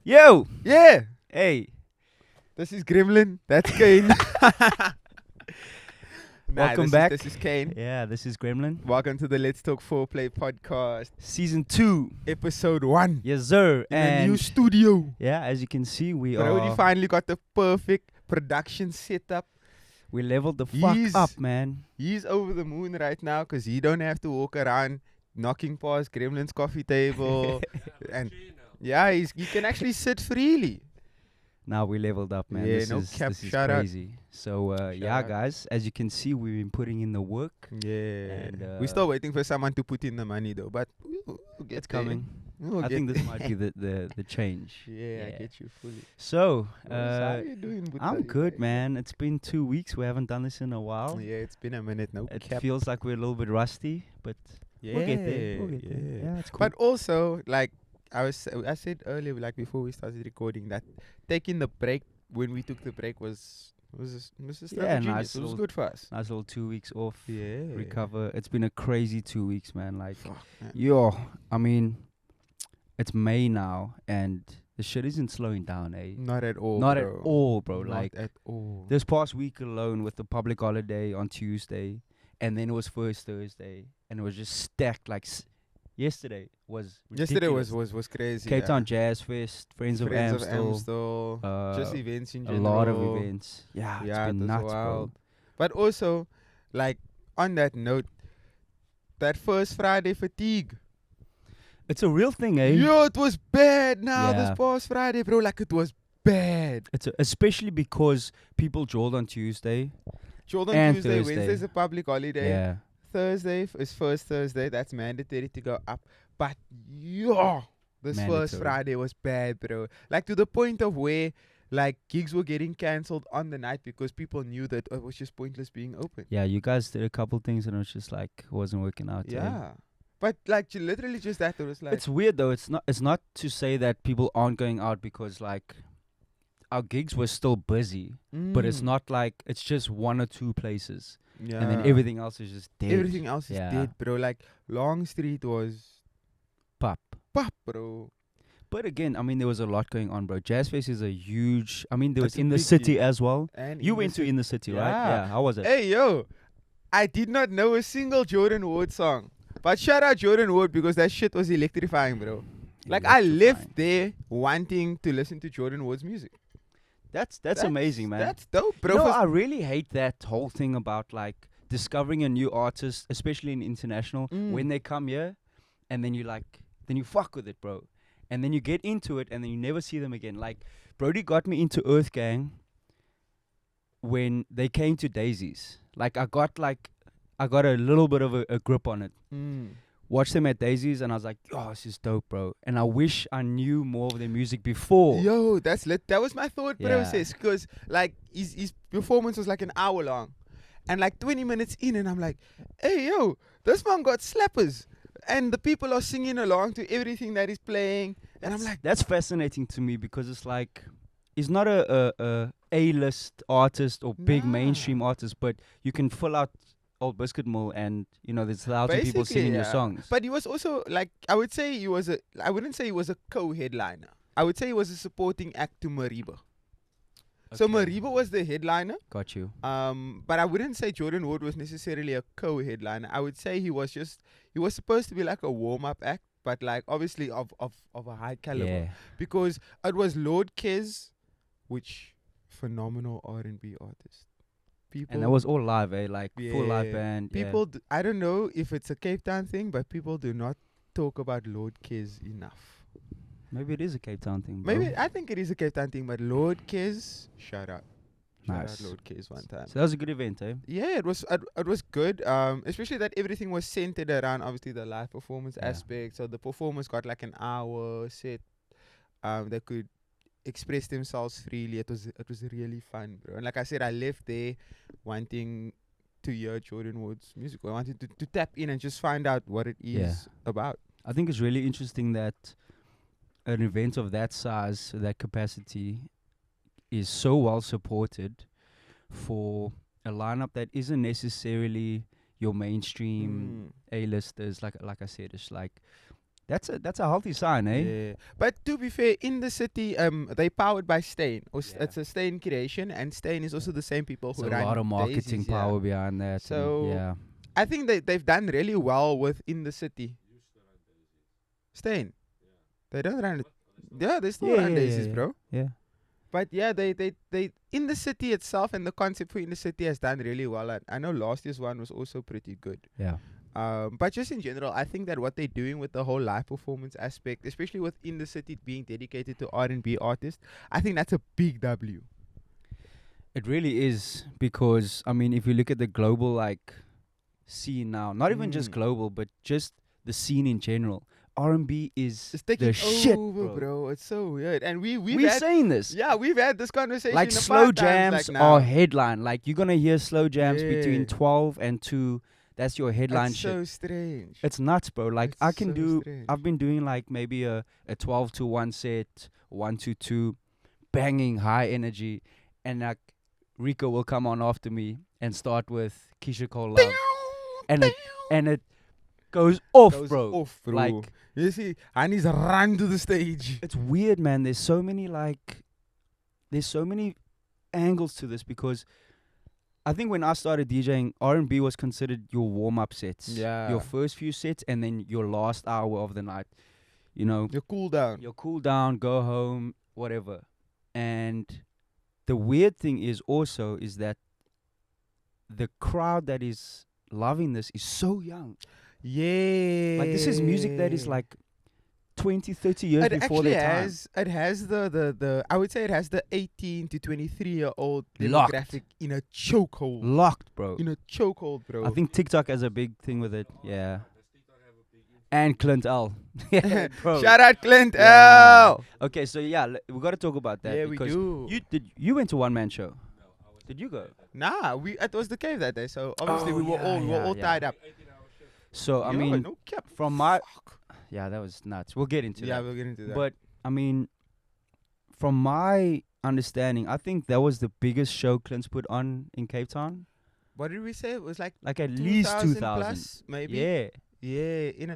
Yo! Yeah, Hey, this is Gremlin. That's Kane. welcome back. This is Kane. Yeah, this is Gremlin. Welcome to the Let's Talk Foreplay Podcast, Season 2. episode 1. Yes, sir. In a new studio. yeah, as you can see, we Brody finally got the perfect production setup. we leveled the fuck He's- up, man. He's over the moon right now because he don't have to walk around knocking past Gremlin's coffee table. And yeah, he can actually sit freely. Now we leveled up, man. Yeah, this no is, cap, this is shout out. crazy. So, yeah, out. guys, as you can see, we've been putting in the work. Yeah. And, We're still waiting for someone to put in the money though, but we'll get It's there. coming. We'll I get think this there. might be the change. Yeah, I Yeah. get you fully. So, How are you doing? I'm Buddha? good, man. It's been 2 weeks. We haven't done this in a while. Yeah, it's been a minute. No It cap. feels like we're a little bit rusty, but Yeah, we'll get there. We'll get there. Yeah, it's cool. But also, like I said earlier, like before we started recording, that taking the break when we took the break was a stroke Yeah, of genius. nice It was little- good for us. Nice little 2 weeks off. Yeah. Recover. It's been a crazy 2 weeks, man. Like, Fuck, man. I mean, it's May now, and the shit isn't slowing down, eh? Not at all. Not bro. at all, bro. Not Like, at all. this past week alone with the public holiday on Tuesday, and then it was first Thursday, and it was just stacked. Like, yesterday was Yesterday ridiculous. was crazy. Cape yeah. Town Jazz Fest, Friends of Amstel, just events in a general. lot of events. Yeah, Yeah, it's been it was nuts, wild. bro. But also, like on that note, that first Friday fatigue. It's a real thing, eh? Yo, it was bad now Yeah. this past Friday, bro. Like it was bad. Especially because people jailed on Tuesday. Jordan And Tuesday, Thursday. Wednesday's a public holiday. Yeah. Thursday is first Thursday. That's mandatory to go up. But yo, this first Mandatory. Friday was bad, bro. Like to the point of where like gigs were getting cancelled on the night because people knew that it was just pointless being open. Yeah, you guys did a couple things and it was just like wasn't working out. eh? Yeah. But like literally just that, it was like It's weird though. It's not to say that people aren't going out because like our gigs were still busy, but it's not like it's just one or two places Yeah. and then everything else is just dead. Everything else is Yeah. dead, bro. Like Long Street was Pop. pop, bro. But again, I mean there was a lot going on, bro. Jazz Fest is a huge I mean there was It's a in the big city deal. as well. And You in went to city- In the City, right? Yeah. Yeah. How was it? Hey yo, I did not know a single Jordan Ward song. But shout out Jordan Ward because that shit was electrifying, bro. Like I Electrifying. left there wanting to listen to Jordan Ward's music. That's amazing, man. That's dope, bro. You know, For- I really hate that whole thing about like discovering a new artist, especially in international, when they come here, and then you fuck with it, bro, and then you get into it, and then you never see them again. Like Brody got me into Earth Gang when they came to Daisies. Like I got a little bit of a grip on it. Watched them at Daisies, and I was like, "Oh, this is dope, bro." And I wish I knew more of their music before. Yo, that's lit. That was my thought Yeah. process because like his performance was like an hour long, and like 20 minutes in, and I'm like, hey yo, this man got slappers, and the people are singing along to everything that he's playing, and I'm like, That's fascinating to me because it's like he's not a A-list artist or big Nah. mainstream artist, but you can fill out Old Biscuit Mill and there's thousands of people Basically, singing your yeah. songs. but he was also like, I wouldn't say he was a co-headliner. I would say he was a supporting act to Mariba. So Okay. Mariba was the headliner. Got you. But I wouldn't say Jordan Ward was necessarily a co-headliner. I would say he was supposed to be like a warm-up act, but like obviously of a high caliber Yeah. because it was Lord Kez, which phenomenal R&B artist. People And that was all live, eh? Like full live Yeah. band. people. I don't know if it's a Cape Town thing, but people do not talk about Lord Kez enough. Maybe it is a Cape Town thing, bro. Maybe I think it is a Cape Town thing, but Lord Kez, shout out Nice. Lord Kez one time. So that was a good event, eh? Yeah, it was good. Especially that everything was centered around obviously the live performance Yeah. aspect. So the performers got like an hour set. They could express themselves freely. It was really fun, bro. And like I said, I left there wanting to hear Jordan Ward's music. I wanted to tap in and just find out what it is Yeah. about. I think it's really interesting that an event of that size, that capacity, is so well supported for a lineup that isn't necessarily your mainstream A-listers. Like I said, it's like That's a healthy sign, eh? Yeah. But to be fair, in the city, they powered by Stain. It's a Stain creation, and Stain is also the same people It's who a run lot of marketing Daisies, yeah. power behind that. So yeah. I think they've done really well within the city. Stain. They don't run it. Yeah, they still run Daisies, bro. Yeah. But yeah, they in the city itself, and the concept for in the city has done really well. I know last year's one was also pretty good. Yeah. But just in general, I think that what they're doing with the whole live performance aspect, especially within the city being dedicated to R&B artists, I think that's a big W. It really is, because I mean, if you look at the global like scene now, not even just global, but just the scene in general, R&B is It's taking the shit, over, bro. It's so weird, and we've We're had, saying this. yeah, we've had this conversation. Like in the slow past times, jams like are now. headline. Like you're gonna hear slow jams Yeah. between 12 and 2. That's your headline It's shit. so strange. It's nuts, bro. Like It's I can so do. strange. I've been doing like maybe a 12 to 1 set, 1 to 2, banging high energy, and like Rico will come on after me and start with Keisha Cole Love, and it goes off, Goes bro. off, bro. Like You see, and he's run to the stage. it's weird, man. There's so many angles to this, because I think when I started DJing, R&B was considered your warm-up sets. Yeah. Your first few sets and then your last hour of the night. You know, You cool down. you'll cool down, go home, whatever. And the weird thing is also is that the crowd that is loving this is so young. Yeah. Like this is music that is like 20, 30 years It before actually their time. it has the I would say it has the 18 to 23-year-old Locked. demographic in a chokehold. Locked, bro. In a chokehold, bro. I think TikTok has a big thing with it. Yeah. And Clint L. Yeah, bro. Shout out Clint Yeah. L. Okay, so yeah, we got to talk about that. Yeah, we because do. You went to one man show. Did you go? Nah, it was the Cave that day, so obviously Oh, we were all yeah. tied up. So I Yo, mean, no cap. from my yeah, that was nuts. We'll get into Yeah, that. we'll get into that. But I mean, from my understanding, I think that was the biggest show Clint's put on in Cape Town. what did we say? It was like Like at least 2,000 plus, maybe. Yeah. Yeah.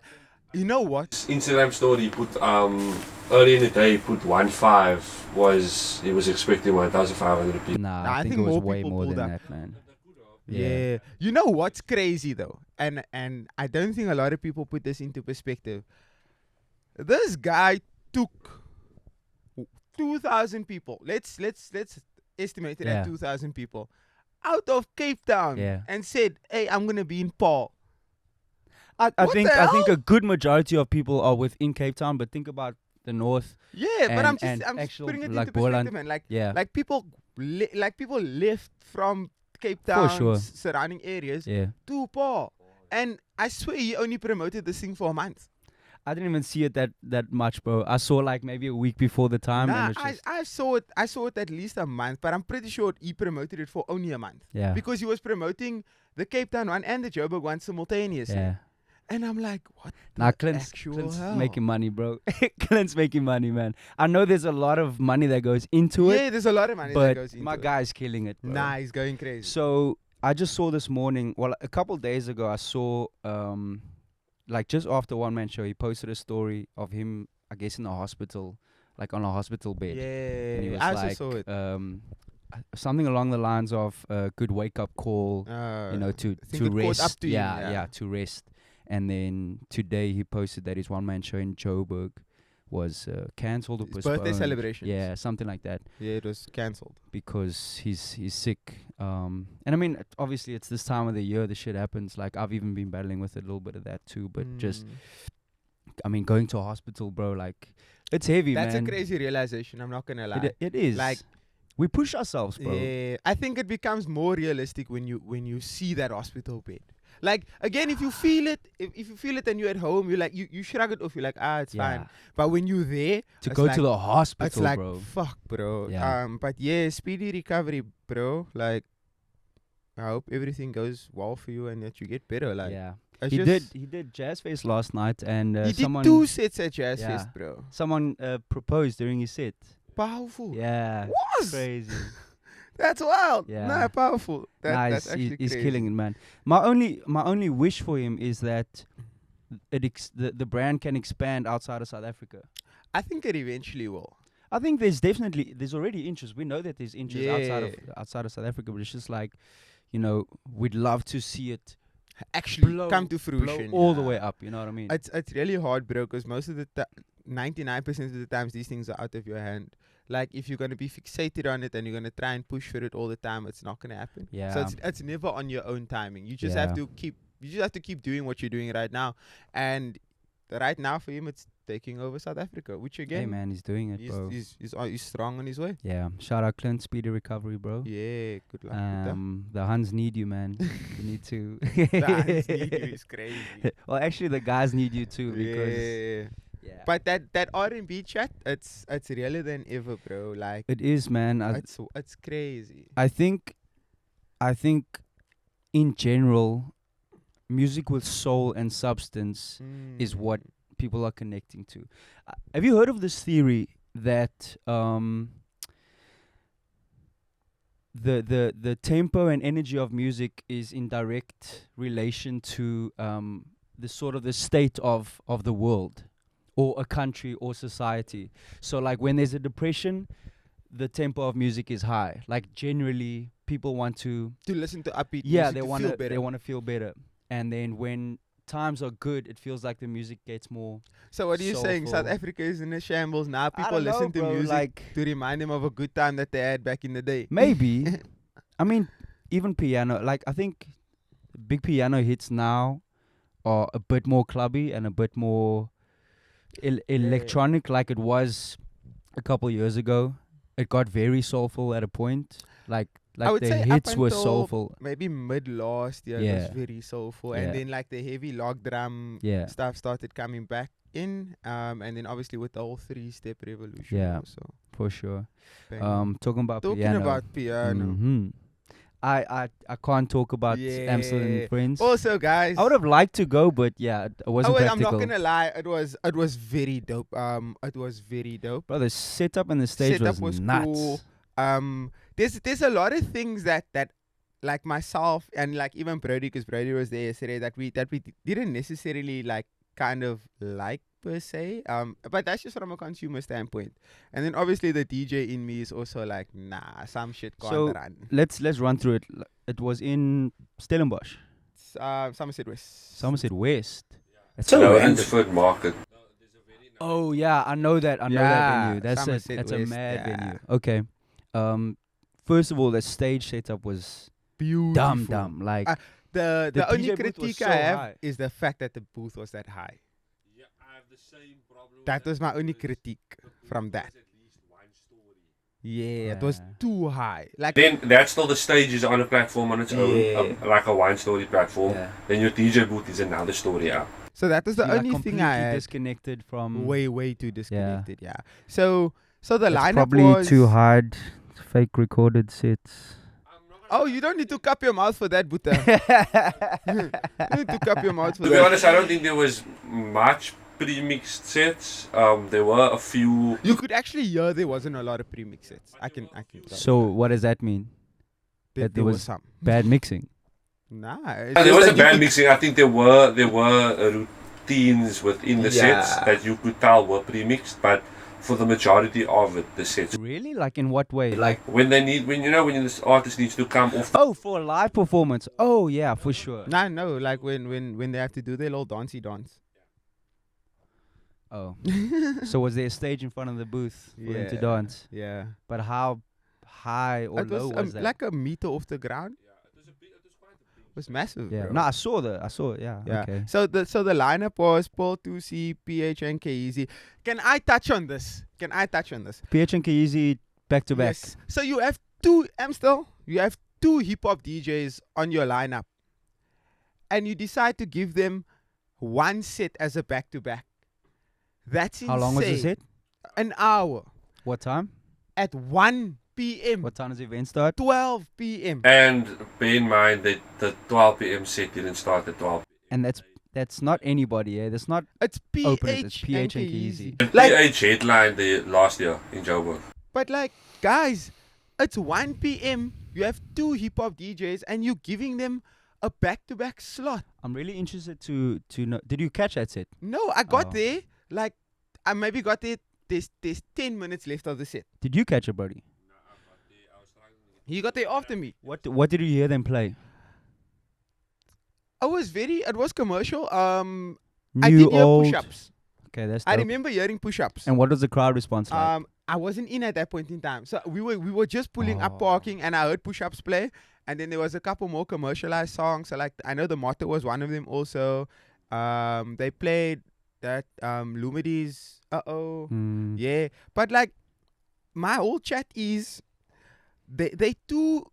You know what? Instagram story put early in the day, put 1.5 was he was expecting 1,500 people. Nah, I think it was more way people more than pulled up. that, man. Yeah. You know what's crazy though? And I don't think a lot of people put this into perspective. This guy took 2,000 people. Let's estimate it Yeah. at 2,000 people out of Cape Town Yeah. and said, "Hey, I'm going to be in Paul." I What think the I think hell? a good majority of people are within Cape Town, but think about the north. Yeah, but I'm And just actual, putting it like, into perspective, Boland. man. Like Yeah. like people left from Cape For Town sure. surrounding areas Yeah. to Paul. And I swear he only promoted this thing for a month. I didn't even see it that much, bro. I saw like maybe a week before the time. Nah, and it's just, I saw it at least a month, but I'm pretty sure he promoted it for only a month. yeah. Because he was promoting the Cape Town one and the Joburg one simultaneously. Yeah. And I'm like, what the Nah, Clint's actual hell? making money, bro. Clint's making money, man. I know there's a lot of money that goes into Yeah, it, there's a lot of money that but goes into my it. guy's killing it, bro. Nah, he's going crazy. So I just saw this morning, well, a couple days ago, I saw, like just after one man show, he posted a story of him, I guess, in a hospital, like on a hospital bed. And he Yeah, was I like, also saw it. something along the lines of a good wake up call, you know, to think it caught rest. up to him, yeah, yeah. to rest. And then today he posted that his one man show in Joburg was cancelled or His postponed. birthday celebrations. Yeah, something like that, Yeah, it was cancelled. because he's sick. And I mean, obviously it's this time of the year the shit happens. Like I've even been battling with a little bit of that too. But just, I mean, going to a hospital, bro, like it's heavy, That's man. a crazy realization. I'm not gonna lie. It is. Like, we push ourselves, bro. yeah, I think it becomes more realistic when you see that hospital bed. Like again, if you feel it, if you feel it and you're at home, you're like you shrug it off. You're like, it's fine. But when you're there, To it's go like, to the hospital, it's like bro. fuck, bro. Yeah. But yeah, speedy recovery, bro. Like, I hope everything goes well for you and that you get better. Like, Yeah. it's He just- did Jazz Fest last night, and He someone did 2 sets at Jazz Yeah. Fest, bro. someone proposed during his set. Powerful. Yeah. Was Crazy. that's wild. Yeah. Nah, powerful. That's Nice. actually He's crazy. killing it, man. My only wish for him is that the brand can expand outside of South Africa. I think it eventually will. I think there's already interest. We know that there's interest outside of South Africa, but it's just like, we'd love to see it Actually blow- come to blow fruition. all the way up. You know what I mean? It's really hard, bro, because most of the 99% of the times these things are out of your hand. Like if you're gonna be fixated on it and you're gonna try and push for it all the time, it's not gonna happen. Yeah. So it's never on your own timing. You just Yeah. have to keep doing what you're doing right now. And right now for him, it's taking over South Africa, which again, Hey man, he's doing it, bro. he's strong on his way. Yeah. Shout out Clint, speedy recovery, bro. Yeah, good luck with that. The Huns need you, man. You need to. Guys need you is crazy. Well, actually, the guys need you too because. Yeah. Yeah. But that R&B chat, it's realer than ever, bro. Like It is, man. it's crazy. I think in general, music with soul and substance is what people are connecting to. Have you heard of this theory that the tempo and energy of music is in direct relation to the state of the world or a country or society? So like when there's a depression, the tempo of music is high. Like generally people want to listen to upbeat yeah, music they to want feel to better. feel better. And then when times are good, it feels like the music gets more. So what are you saying? South soulful. Africa is in a shambles now. I People don't know, listen to bro, music like to remind them of a good time that they had back in the day. maybe. I mean, even piano. Like I think big piano hits now are a bit more clubby and a bit more electronic, like it was a couple years ago. It got very soulful at a point. Like I would the say up hits were until soulful. Maybe mid last year it Yeah. was very soulful, Yeah. and then like the heavy log drum Yeah. stuff started coming back in, and then obviously with the whole 3-step revolution. Yeah. Also. For sure. Bang. Talking about Talking piano. about piano. Mhm. I can't talk about Amstel Yeah. and Friends. Also, guys, I would have liked to go, but yeah, it wasn't I'm practical. not gonna lie, it was very dope. It was very dope. Bro, the setup and the stage Setup was was nuts. cool. There's a lot of things that like myself and like even Brody, because Brody was there yesterday, that we didn't necessarily like kind of like per se. But that's just from a consumer standpoint. And then obviously the DJ in me is also like, nah, some shit can't So, run. Let's run through it. It was in Stellenbosch, Somerset West. Somerset West. That's No, random. Innsford Market. Oh yeah, I know that. I know that Yeah, venue. That's Somerset a West, mad yeah. venue. Okay. First of all, the stage setup was Beautiful. dumb. Like The The only DJ booth was critique so I have high. is the fact that the booth was that high. Yeah, I have the same problem. That was my only critique from that. Yeah, it was Yeah. too high. Like Then that's still the stage is on a platform on its own, Yeah. like a one-story platform. yeah. Then your DJ booth is another story up. so that was the You're, like, only thing completely I had. disconnected from. Way too disconnected. Yeah. So the It's lineup probably was too hard. Fake recorded sets. Oh, you don't need to cup your mouth for that, Buta. You don't need to cup your mouth for To be that. honest, I don't think there was much pre-mixed sets. There were a few. You could actually hear there wasn't a lot of premix sets. I can. So what does that mean? that there was some. Bad mixing. Nah. There was a bad mixing. I think there were routines within the sets Yeah. that you could tell were pre-mixed, but for the majority of it, the sets. Really? Like in what way? Like When this artist needs to come off. oh, for a live performance. Oh yeah, for sure. Nah, no. Like when they have to do their little dancey dance. Oh, so was there a stage in front of the booth for them to Yeah. dance? Yeah. But how high or It low was was that? like a meter off the ground. It was massive. Yeah. Bro. No, I saw it. Yeah. Yeah. Okay. So the lineup was Paul 2C, PH, and Easy. Can I touch on this? PH and Kave back to back. Yes. So you have two Amstel. You have two hip hop DJs on your lineup, and you decide to give them one set as a back to back. That's insane. How long was the set? An hour What time? at 1 p.m. What time does the event start? 12 p.m. And bear in mind that the 12 p.m. set didn't start at 12. And that's not anybody, eh? That's not It's PH, open. It's PH and Easy. Kave. Like, PH headlined the last year in Joburg. but like, guys, it's 1 p.m. You have two hip hop DJs, and you're giving them a back-to-back slot. I'm really interested to know. Did you catch that set? No, I got Oh. there. Like, I maybe got there. There's 10 minutes left of the set. Did you catch it, Brody? He got there after me. What did you hear them play? It was commercial. I New, did hear old. push-ups. Okay, that's I dope. remember hearing push-ups. And what was the crowd response like? I wasn't in at that point in time. So we were just pulling up Oh. parking and I heard push-ups play. And then there was a couple more commercialized songs. So like I know the motto was one of them also. They played that Lumidi's Hmm. Yeah. But like my whole chat is they two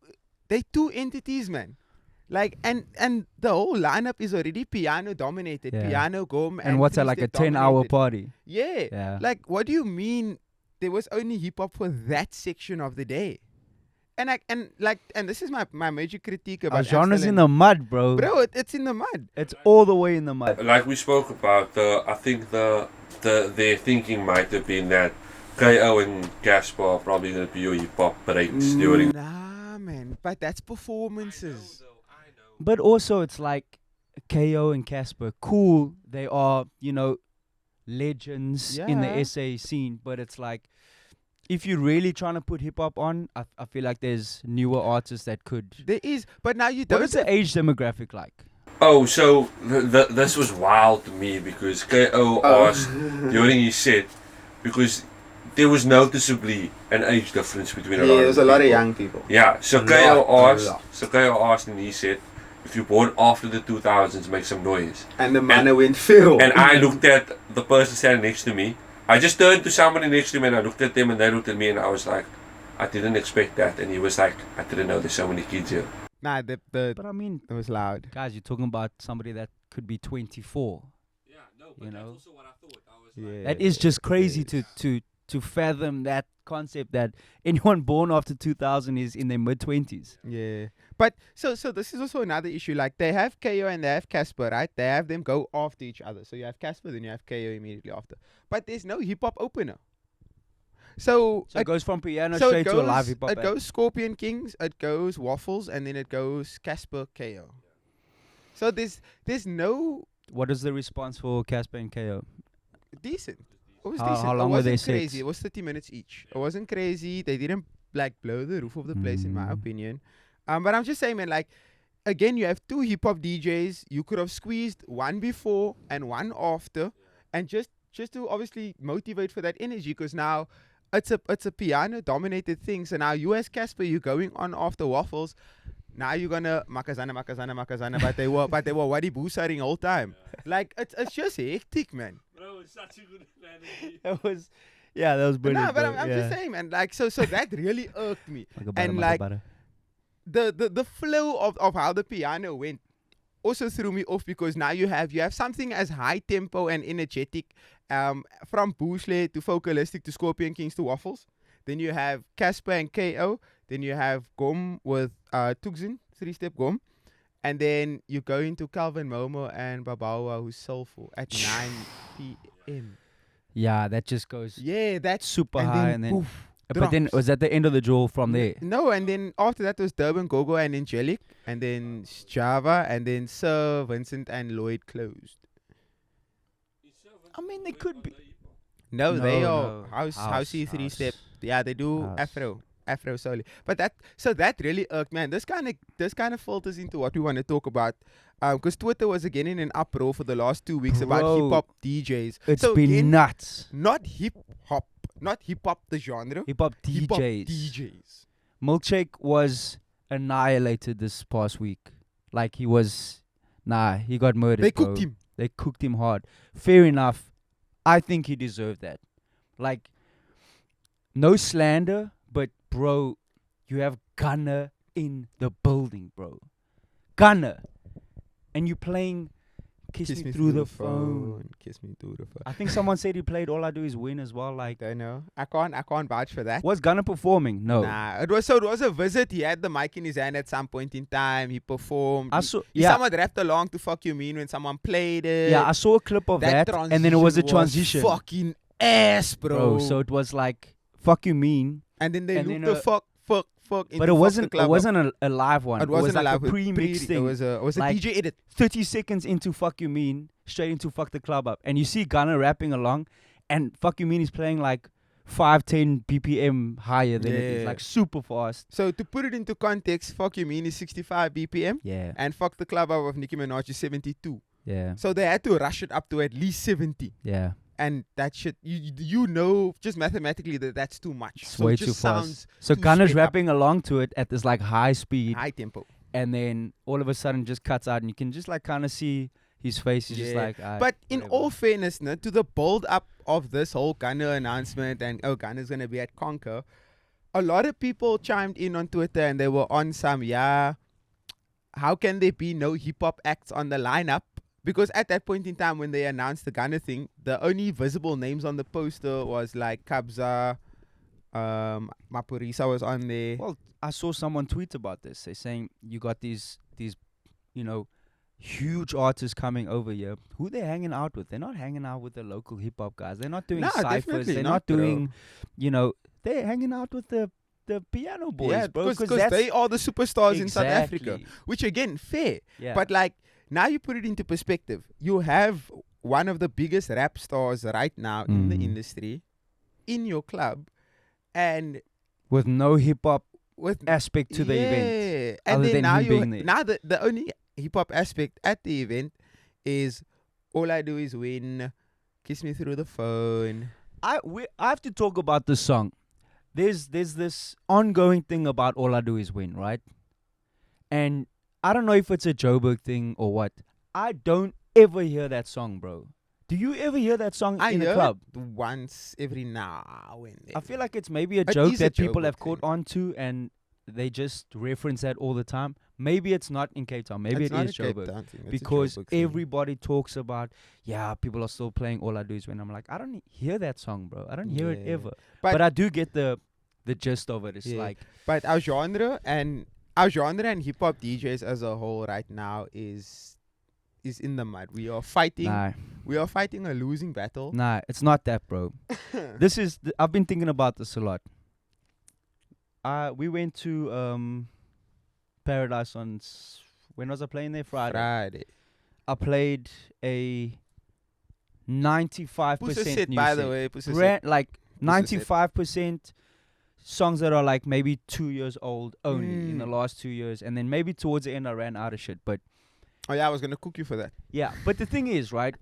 entities, man. Like and the whole lineup is already piano dominated. Yeah. Piano, gom, And what's that, like a 10-hour dominated. party? Yeah. Yeah. Like, what do you mean there was only hip hop for that section of the day? And this is my major critique about Our genre's Amstel in the mud, bro. bro. It's in the mud. It's all the way in the mud. Like we spoke about, I think their thinking might have been that KO and Casper are probably going to be your hip hop breaks during. Nah, man. But that's performances. But also, it's like KO and Casper, cool. They are, legends in the Yeah. SA scene. But it's like, if you're really trying to put hip hop on, I feel like there's newer artists that could. There is, but now you What don't. is the age demographic like? Oh, so this was wild to me because KO asked during his set because there was noticeably an age difference between a lot of people. people. Yeah, so A KO lot. asked and he said, if you're born after the 2000s, make some noise. And the man went feral. And I looked at the person standing next to me. I just turned to somebody next to me and I looked at them and they looked at me and I was like, I didn't expect that. And he was like, I didn't know there's so many kids here. Nah, But I mean, it was loud. guys, you're talking about somebody that could be 24. Yeah, no, but that's also what I thought. I was Yeah. That is just crazy to fathom that concept that anyone born after 2000 is in their mid-20s. Yeah. But so this is also another issue. Like they have KO and they have Casper, right? They have them go after each other. So you have Casper, then you have KO immediately after. But there's no hip hop opener. So So it goes from piano so straight it to a live hip hop. It goes Scorpion Kings, it goes Waffles, and then it goes Casper KO. So there's no What is the response for Casper and KO? decent. It was How decent. long it were wasn't their crazy. sets? It was 30 minutes each. It wasn't crazy. They didn't like blow the roof of the place, in my Mm. opinion. But I'm just saying, man, like, again, you have two hip hop DJs. You could have squeezed one before and one after, and just to obviously motivate for that energy, because now it's a piano dominated thing. So now you as Casper, you're going on after Waffles. Now you're gonna makazana, but they were wadi boosaring all time. Like it's just hectic, man. Bro, it's such a good analogy. That was brilliant. No, but bro. I'm just saying, man. Like so that really irked me. Like a butter, and butter, like butter. the flow of how the piano went also threw me off, because now you have something as high tempo and energetic, from Boosle to Focalistic to Scorpion Kings to Waffles. Then you have Casper and KO. Then you have Gom with Tuxin, 3-step Gom. And then you go into Calvin Momo and Babawa, who's soulful, at 9 p.m. Yeah, that just goes Yeah, that's super and high, then and then. poof, But then drops. was that the end of the draw from there? No, and then after that was Durban, Gogo, and Angelic, and then Java, and then Sir Vincent and Lloyd closed. I mean, they could be. No, No, they are no. housey 3-step. Yeah, they do House. Afro solely. But that really irked, man. This kind of filters into what we want to talk about. Because Twitter was again in an uproar for the last 2 weeks about Bro, hip hop DJs. It's So been again, nuts. not hip hop the genre. Hip hop Hip hop DJs. DJs. Milkshake was annihilated this past week. Like he got murdered. They bro. cooked him. They cooked him hard. Fair enough. I think he deserved that. Like, no slander, but bro, you have Gunner in the building, bro. Gunner. And you playing Kiss Me Through the Phone. Kiss me through the phone. I think someone said he played All I Do Is Win as well. Like, Don't know. I can't vouch for that. was Gunner performing? No. Nah, it was a visit. He had the mic in his hand at some point in time. He performed. I saw, Someone rapped along to Fuck You Mean when someone played it. I saw a clip of that, and then it was a transition. Fucking ass, bro. So it was like, fuck you mean. and then they and looped then the fuck. But into it fuck wasn't. the club It wasn't a live one. It wasn't was like a live pre-mixed thing. It was a like, DJ edit. 30 seconds into Fuck You Mean, straight into Fuck the Club Up. And you see Gunna rapping along, and Fuck You Mean is playing like 5-10 BPM higher than it is, Yeah. like super fast. So to put it into context, Fuck You Mean is 65 BPM, Yeah, and Fuck the Club Up of Nicki Minaj is 72. yeah, So they had to rush it up to at least 70. yeah. And that shit, you know, just mathematically that's too much. It's so way it just too sounds fast. So too Gunna's sped up. rapping along to it at this like high speed, high tempo. and then all of a sudden just cuts out, and you can just like kind of see his face. He's just Yeah. like, But in whatever. all fairness, no, to the build up of this whole Gunna announcement and Gunna's gonna be at Conquer, a lot of people chimed in on Twitter and they were on some, how can there be no hip hop acts on the lineup? Because at that point in time when they announced the Gunna thing, the only visible names on the poster was like Kabza, Maphorisa was on there. Well, I saw someone tweet about this. They're saying you got these you know, huge artists coming over here. Who they hanging out with? They're not hanging out with the local hip hop guys. They're not doing Nah, ciphers. definitely They're not, not bro. doing, you know, they're hanging out with the piano boys, Yeah, bro. because that's they are the superstars in South Africa. exactly. Which again, fair. Yeah. But like, now you put it into perspective. You have one of the biggest rap stars right now in the Mm. industry in your club, and with no hip hop with aspect to the event. And other then than now him being there. now the only hip hop aspect at the event is all I do is win, kiss me through the phone. I have to talk about this song. There's this ongoing thing about All I Do Is Win, right? And I don't know if it's a Joburg thing or what. I don't ever hear that song, bro. Do you ever hear that song I in hear the club? it once every now and then. I feel like it's maybe a It joke is a that people Joburg have caught thing. on to, and they just reference that all the time. Maybe it's not in Cape Town. Maybe It's it not is a Cape Joburg. Town thing, it's a Because Joburg thing. everybody talks about, people are still playing All I Do Is Win. I'm like, I don't hear that song, bro. I don't hear it Yeah. ever. But- But I do get the gist of it. It's Yeah. like, But our genre and hip hop DJs as a whole right now is in the mud. We are fighting. nah, We are fighting a losing battle. it's not that, bro. This is, I've been thinking about this a lot. We went to Paradise on, when was I playing there? Friday. I played a 95% Pusa set, new by set. the way. Pusa set. Brand, like Pusa set. 95% songs that are like maybe 2 years old only in the Mm. last 2 years, and then maybe towards the end I ran out of shit. But Oh yeah, I was gonna cook you for that. yeah, but the thing is, right?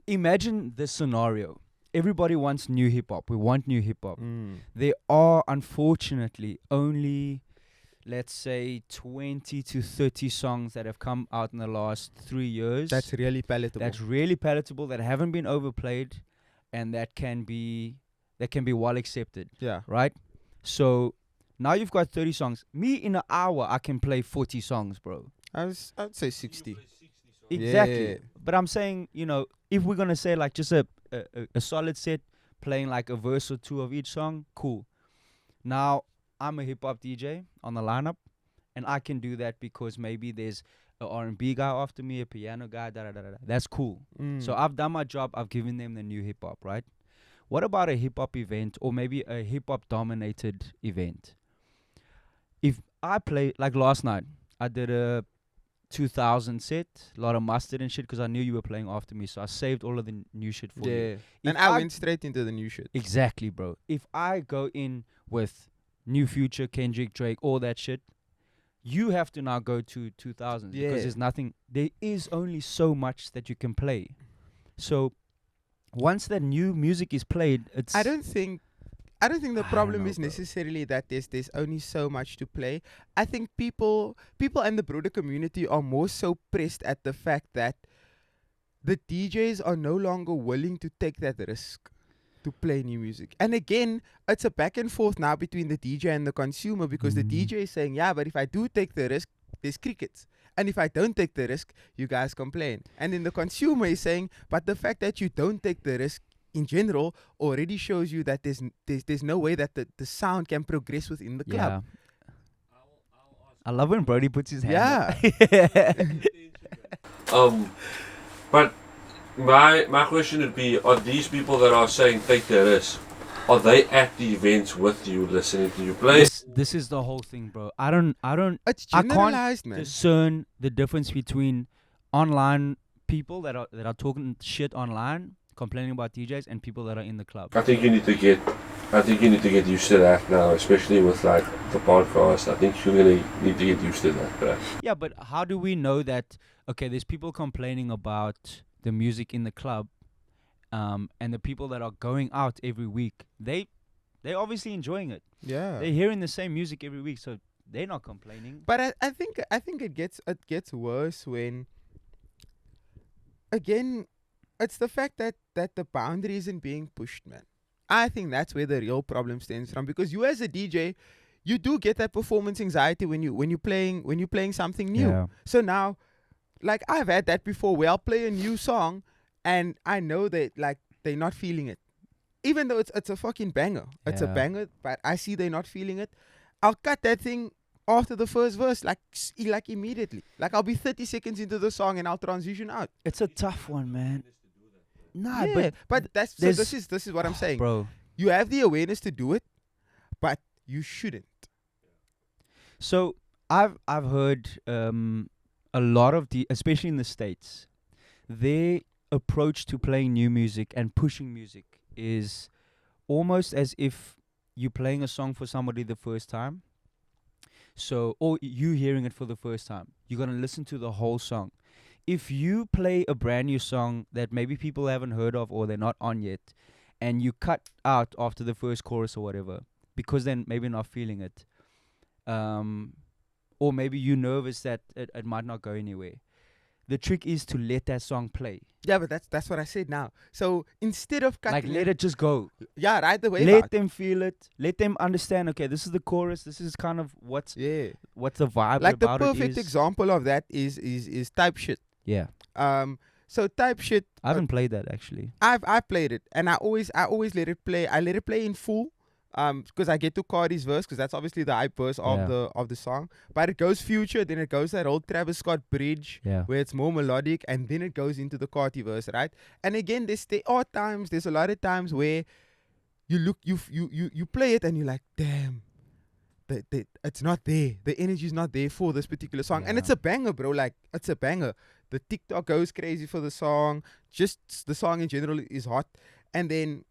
Imagine this scenario. Everybody wants new hip hop. We want new hip hop. There are unfortunately only, let's say, 20 to 30 songs that have come out in the last 3 years. That's really palatable. That's really palatable, that haven't been overplayed, and that can be well accepted, yeah. right? So now you've got 30 songs. Me, in an hour, I can play 40 songs, bro. I'd say 60. Exactly. Yeah. But I'm saying, if we're gonna say like just a solid set, playing like a verse or two of each song, cool. Now I'm a hip hop DJ on the lineup, and I can do that because maybe there's a R&B guy after me, a piano guy, That's cool. So I've done my job. I've given them the new hip hop, right? What about a hip hop event, or maybe a hip hop dominated event? If I play, like last night, I did a 2000 set, a lot of mustard and shit, because I knew you were playing after me, so I saved all of the new shit for you. yeah. If And I went straight into the new shit. Exactly, bro. If I go in with New Future, Kendrick, Drake, all that shit, you have to now go to 2000 Yeah. because there is only so much that you can play. So once that new music is played, it's I don't think the I problem don't know, is bro. necessarily that there's only so much to play. I think people and the broader community are more so pressed at the fact that the DJs are no longer willing to take that risk to play new music. And again, it's a back and forth now between the DJ and the consumer, because the DJ is saying, yeah, but if I do take the risk, there's crickets. And if I don't take the risk, you guys complain. And then the consumer is saying, but the fact that you don't take the risk in general already shows you that there's no way that the sound can progress within the club. I love when Brody puts his hand up. But my question would be, are these people that are saying take the risk, are they at the events with you, listening to you play? This is the whole thing, bro. I don't It's I can't generalized, man. discern the difference between online people that are talking shit online, complaining about DJs, and people that are in the club. I think you need to get used to that now, especially with like the podcast. I think you're gonna need to get used to that, bro. Yeah, but how do we know that? Okay, there's people complaining about the music in the club, and the people that are going out every week, they're obviously enjoying it. Yeah. They're hearing the same music every week, so they're not complaining. But I think it gets worse when, again, it's the fact that the boundary isn't being pushed, man. I think that's where the real problem stems from, because you as a DJ, you do get that performance anxiety when you're playing something new. Yeah. So now, like, I've had that before where I'll play a new song and I know that like they're not feeling it, even though it's a fucking banger. It's a Yeah. banger, but I see they're not feeling it. I'll cut that thing after the first verse, like immediately. Like, I'll be 30 seconds into the song and I'll transition out. It's a tough one, man. Nah, Yeah, but that's so there's- this is what I'm saying. bro. You have the awareness to do it, but you shouldn't. So I've heard a lot of especially in the States, their approach to playing new music and pushing music is almost as if you're playing a song for somebody the first time. So, or you hearing it for the first time, you're gonna listen to the whole song. If you play a brand new song that maybe people haven't heard of or they're not on yet, and you cut out after the first chorus or whatever, because then maybe not feeling it, or maybe you're nervous that it might not go anywhere. The trick is to let that song play. Yeah, but that's what I said now. So instead of cutting, Like, let it just go. yeah, right the way. Let out. them feel it. Let them understand, okay, this is the chorus. This is kind of what's Yeah, the vibe like the about perfect it is. example of that is type shit. Yeah. So type shit. I haven't played that, actually. I've played it, and I always let it play. I let it play in full, because I get to Cardi's verse, because that's obviously the hype verse Yeah. of the song. But it goes future, then it goes that old Travis Scott bridge, Yeah. where it's more melodic, and then it goes into the Cardi verse, right? And again, there's a lot of times where you play it and you're like, damn, it's not there. The energy's not there for this particular song, and Yeah. it's a banger, bro. Like, it's a banger. The TikTok goes crazy for the song. Just the song in general is hot, and then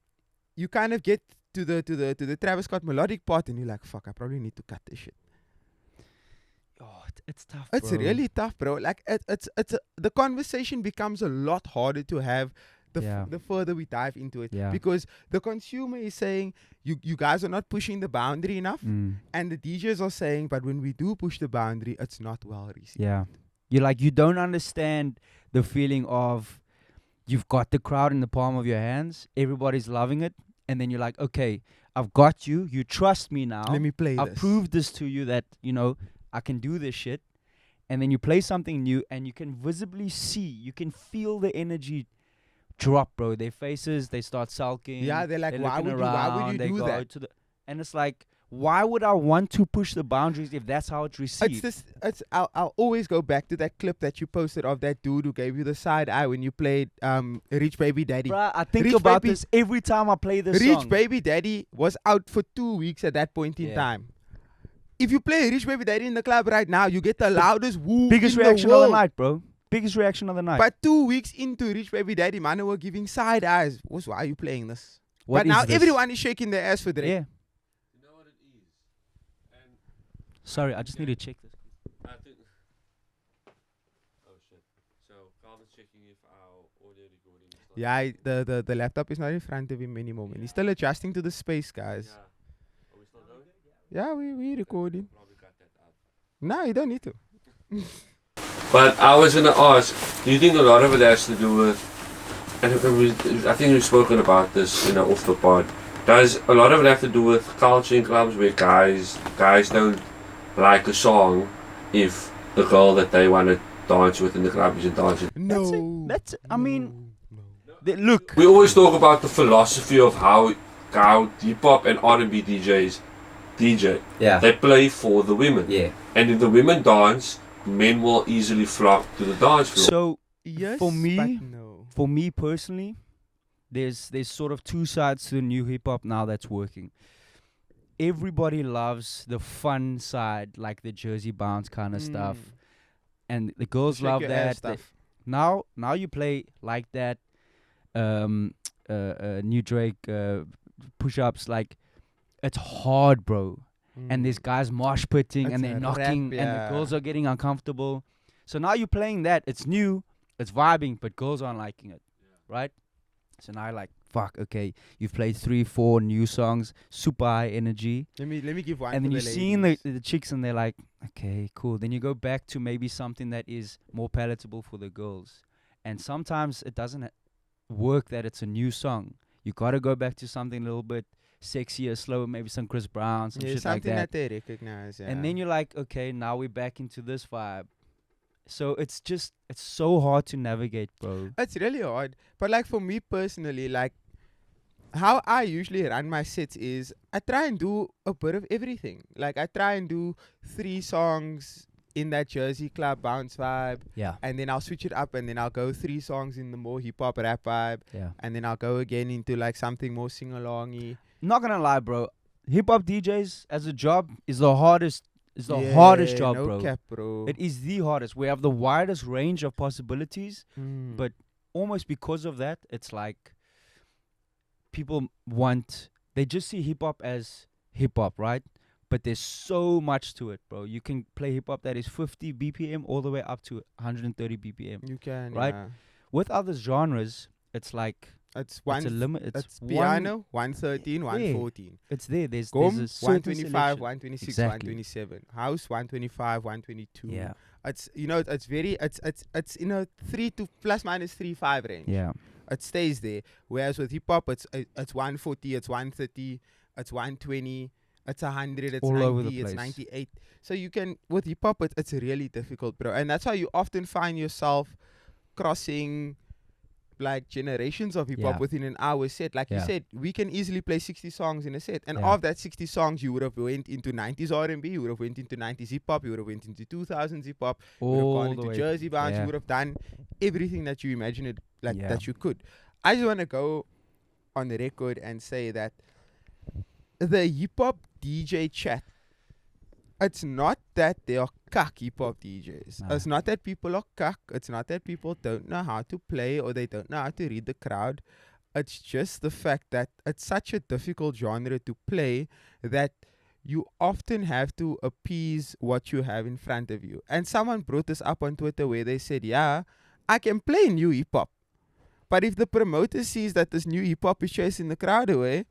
you kind of get to the Travis Scott melodic part, and you're like, fuck, I probably need to cut this shit. Oh, it's tough, It's bro. really tough, bro. Like, the conversation becomes a lot harder to have the further we dive into it, Yeah. because the consumer is saying you guys are not pushing the boundary enough, and the DJs are saying, but when we do push the boundary, it's not well received. Yeah. You're like, you don't understand the feeling of you've got the crowd in the palm of your hands, everybody's loving it, and then you're like, okay, I've got you, you trust me now. Let me play I've this. proved this to you that, I can do this shit. And then you play something new and you can visibly see, you can feel the energy drop, bro. Their faces, they start sulking. Yeah, they're like, why looking would around, you they do go that? and it's like, why would I want to push the boundaries if that's how it's received? I'll always go back to that clip that you posted of that dude who gave you the side eye when you played Rich Baby Daddy. Bruh, I think Rich about Baby- this every time I play this Rich song. Baby Daddy was out for 2 weeks at that point in Yeah. time. If you play Rich Baby Daddy in the club right now, you get the loudest woo Biggest in reaction the of the world. night, bro. Biggest reaction of the night. But 2 weeks into Rich Baby Daddy, man, were giving side eyes. Why are you playing this? What but is now this? everyone is shaking their ass for Drake. Yeah. You know what it is? And Sorry, I just need to check this. I think. Oh shit. So Calvin's checking if our audio recording is like. Yeah, the laptop is not in front of him anymore, man. He's still adjusting to the space, guys. Yeah. Are we still going? Yeah, we recording. Probably cut that out. No, you don't need to. But I was gonna ask, do you think a lot of it has to do with, and I think we've spoken about this, off the pod. Does a lot of it have to do with culture in clubs where guys don't like a song if the girl that they want to dance with in the club isn't dancing? No. That's it. I mean, no. look. We always talk about the philosophy of how hip hop and R&B DJs DJ. Yeah. They play for the women. Yeah. And if the women dance, men will easily flock to the dance floor. So Yes, For me- but no. for me personally, there's sort of two sides to the new hip hop now that's working. Everybody loves the fun side, like the Jersey bounce kind of stuff, and the girls Shake love your ass that. stuff. Now you play like that, new Drake push-ups, like it's hard, bro. And there's guys mosh pitting It's and they're a knocking, rap, and the girls are getting uncomfortable. So now you're playing that. It's new, it's vibing, but girls aren't liking it, right? So now you're like, fuck, okay, you've played 3-4 new songs, super high energy, Let me give one. and then for you're the seeing ladies. the chicks and they're like, okay, cool. Then you go back to maybe something that is more palatable for the girls. And sometimes it doesn't work that it's a new song. You got to go back to something a little bit sexier, slower, maybe some Chris Brown, some shit like something that. they recognize. Yeah. And then you're like, okay, now we're back into this vibe. So it's so hard to navigate, bro. It's really hard. But like for me personally, like how I usually run my sets is I try and do a bit of everything. Like I try and do 3 songs in that Jersey club bounce vibe, Yeah, and then I'll switch it up, and then I'll go 3 songs in the more hip hop rap vibe, yeah. and then I'll go again into like something more sing alongy. Not gonna lie, bro. Hip hop DJs as a job is the hardest. Is the hardest job, no bro. Cap, bro. It is the hardest. We have the widest range of possibilities, but almost because of that, it's like people they just see hip hop as hip hop, right? But there's so much to it, bro. You can play hip hop that is 50 BPM all the way up to 130 BPM. you can, right? yeah. With other genres, it's like It's one. it's a limit. It's One, piano 113, 114. it's there. There's Gom a certain 125, selection. 126, Exactly. 127. House 125, 122. Yeah, It's it's very it's in a 3 to plus minus 3-5 range. yeah, It stays there. Whereas with hip hop, it's 140, it's 130, it's 120, it's 100, it's All 90, over the it's place. 98. So you can with hip hop, it's really difficult, bro. And that's how you often find yourself crossing like generations of hip hop Yeah. within an hour set. Like you Yeah. said, we can easily play 60 songs in a set, and Yeah. of that 60 songs, you would have went into 90s R&B, you would have went into 90s hip hop, you would have went into 2000s hip hop, you would have all gone the into way. Jersey bounce, you Yeah. would have done everything that you imagined like Yeah. that you could. I just want to go on the record and say that the hip hop DJ chat, it's not that they are cuck hip hop DJs. Nah. It's not that people are cuck. It's not that people don't know how to play or they don't know how to read the crowd. It's just the fact that it's such a difficult genre to play that you often have to appease what you have in front of you. And someone brought this up on Twitter where they said, yeah, I can play new hip hop. But if the promoter sees that this new hip hop is chasing the crowd away,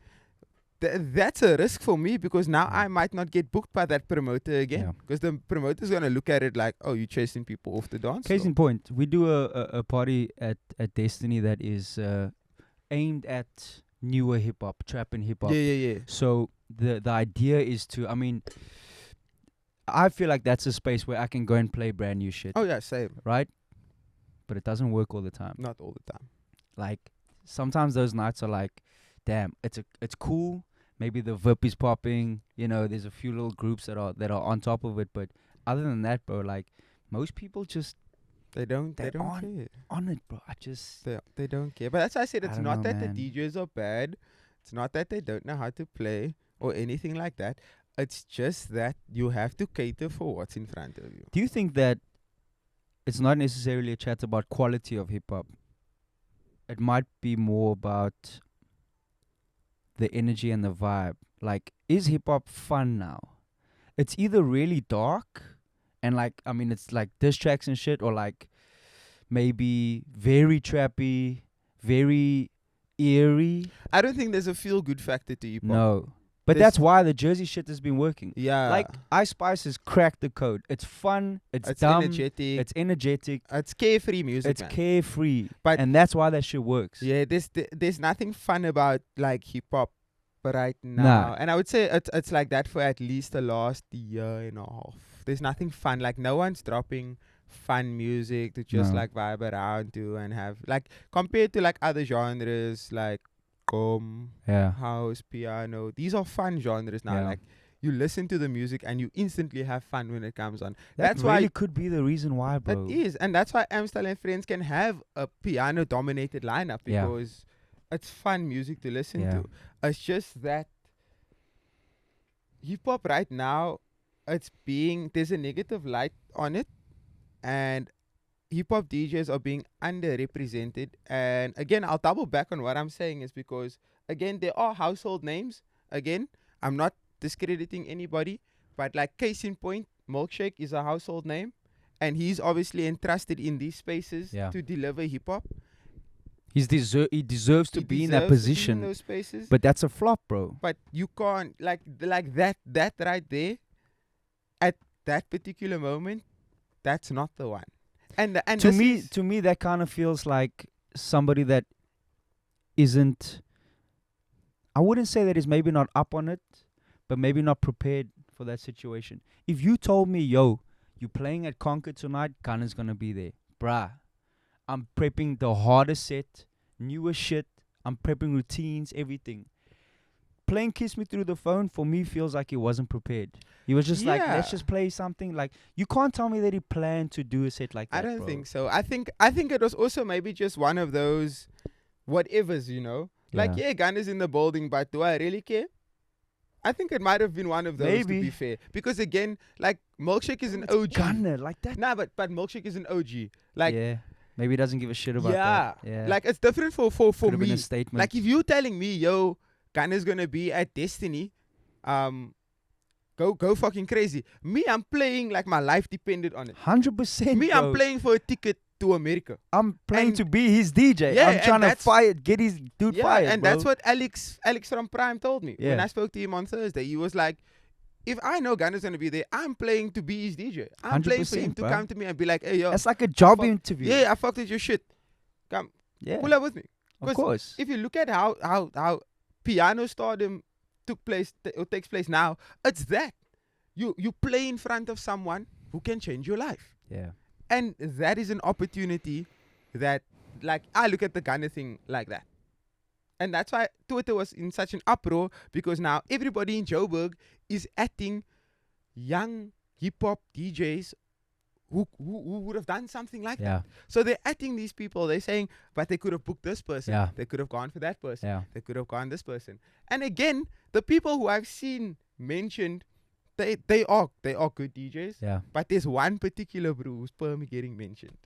that's a risk for me, because now I might not get booked by that promoter Yeah. again. Because the promoter's going to look at it like, oh, you're chasing people off the dance Case floor. in point, we do a party at Destiny that is aimed at newer hip hop, trap and hip hop. Yeah. So the idea is to, I mean, I feel like that's a space where I can go and play brand new shit, Oh, yeah, same. right? But it doesn't work all the time. Not all the time. Like sometimes those nights are like, damn, it's cool. Maybe the VIP is popping. You know, there's a few little groups that are on top of it. But other than that, bro, like most people just They don't They're care. on it, bro. I just They don't care. But that's why I said I it's don't not know, that man. the DJs are bad. It's not that they don't know how to play or anything like that. It's just that you have to cater for what's in front of you. Do you think that it's not necessarily a chat about quality of hip hop? It might be more about the energy and the vibe. Like, is hip hop fun now? It's either really dark and like, I mean, it's like diss tracks and shit, or like maybe very trappy, very eerie. I don't think there's a feel good factor to hip hop. No. But There's- that's why the Jersey shit has been working. Yeah. Like, Ice Spice has cracked the code. It's fun, it's it's dumb, energetic. it's energetic, It's carefree music. it's man. carefree. But- and that's why that shit works. Yeah, there's nothing fun about like hip hop right now. Nah. And I would say it's like that for at least the last year and a half. There's nothing fun. Like no one's dropping fun music to just No. like vibe around to and have like compared to like other genres like Yeah. house, piano. These are fun genres now. Yeah. Like you listen to the music and you instantly have fun when it comes on. That That's really why could be the reason why, bro. that is, and that's why Amstel and Friends can have a piano-dominated lineup Yeah. because it's fun music to listen Yeah. to. It's just that hip hop right now, there's a negative light on it, and hip hop DJs are being underrepresented. And again, I'll double back on what I'm saying is because again, there are household names. Again, I'm not discrediting anybody, but like case in point, Milkshake is a household name, and he's obviously entrusted in these spaces Yeah. to deliver hip hop. He deserves to be in that position. in those spaces. But that's a flop, bro. But you can't like that right there at that particular moment. That's not the one. And To me, that kind of feels like somebody that isn't. I wouldn't say that is maybe not up on it, but maybe not prepared for that situation. If you told me, yo, you playing at Concord tonight, Gunna's gonna be there, bruh. I'm prepping the hardest set, newest shit. I'm prepping routines, everything. Playing Kiss Me Through the Phone for me feels like he wasn't prepared. He was just like, let's Yeah. just play something. Like, you can't tell me that he planned to do a set like that. I don't bro. think so. I think it was also maybe just one of those whatevers, you know. Like Yeah. yeah, Gunna's in the building, but do I really care? I think it might have been one of those to Maybe. be fair. Because again, like Milkshake is an OG. Gunna, like that. Nah, but Milkshake is an OG. Like Yeah. Maybe he doesn't give a shit about yeah. that. Yeah. Like it's different for Could have been me. a statement. Like if you telling me, yo, Gunna's gonna be at Destiny, go fucking crazy. Me, I'm playing like my life depended on it. 100%. Me, bro. I'm playing for a ticket to America. I'm playing and- to be his DJ. Yeah, I'm and trying to that's- get his dude Yeah, fired. and bro. that's what Alex from Prime told me when Yeah. I spoke to him on Thursday. He was like, if I know Gunna's gonna be there, I'm playing to be his DJ. I'm playing for him 100%, to bro. come to me and be like, hey yo, That's like a job fuck- interview. yeah, I fucked with your shit. Come, Yeah. pull up with me. Of 'Cause course. If you look at how piano stardom takes place now, it's that you play in front of someone who can change your life, Yeah. and that is an opportunity that, like, I look at the Gunna thing like that, and that's why Twitter was in such an uproar because now everybody in Joburg is atting young hip hop DJs who would have done something like that. Yeah. So they're atting these people. They're saying, but they could have booked this person. Yeah. They could have gone for that person. Yeah. They could have gone this person. And again, the people who I've seen mentioned, they are good DJs. Yeah. But there's one particular bro who's per me getting mentioned.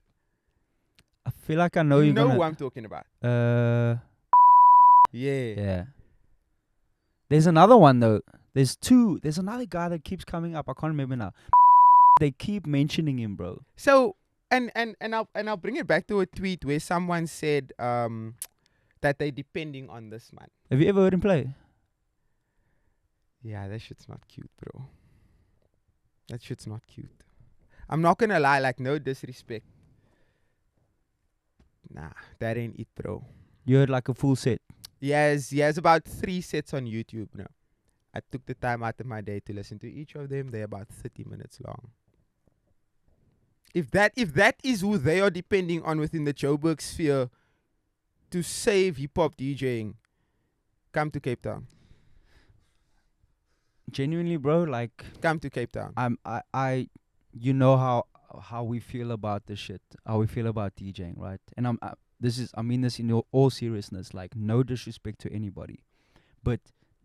I feel like I know you you're know gonna. who I'm talking about. Yeah. Yeah. There's another one though. There's two. There's another guy that keeps coming up. I can't remember now. They keep mentioning him, bro. So and I'll bring it back to a tweet where someone said that they're depending on this man. Have you ever heard him play? Yeah, that shit's not cute, bro. That shit's not cute. I'm not gonna lie, like, no disrespect. Nah, that ain't it, bro. You heard like a full set. He has about 3 sets on YouTube now. I took the time out of my day to listen to each of them. They're about 30 minutes long. If that is who they are depending on within the Joburg sphere to save hip hop DJing, come to Cape Town. Genuinely, bro. Like Come to Cape Town. I you know how we feel about this shit. How we feel about DJing, right? And I mean this in all seriousness. Like, no disrespect to anybody, but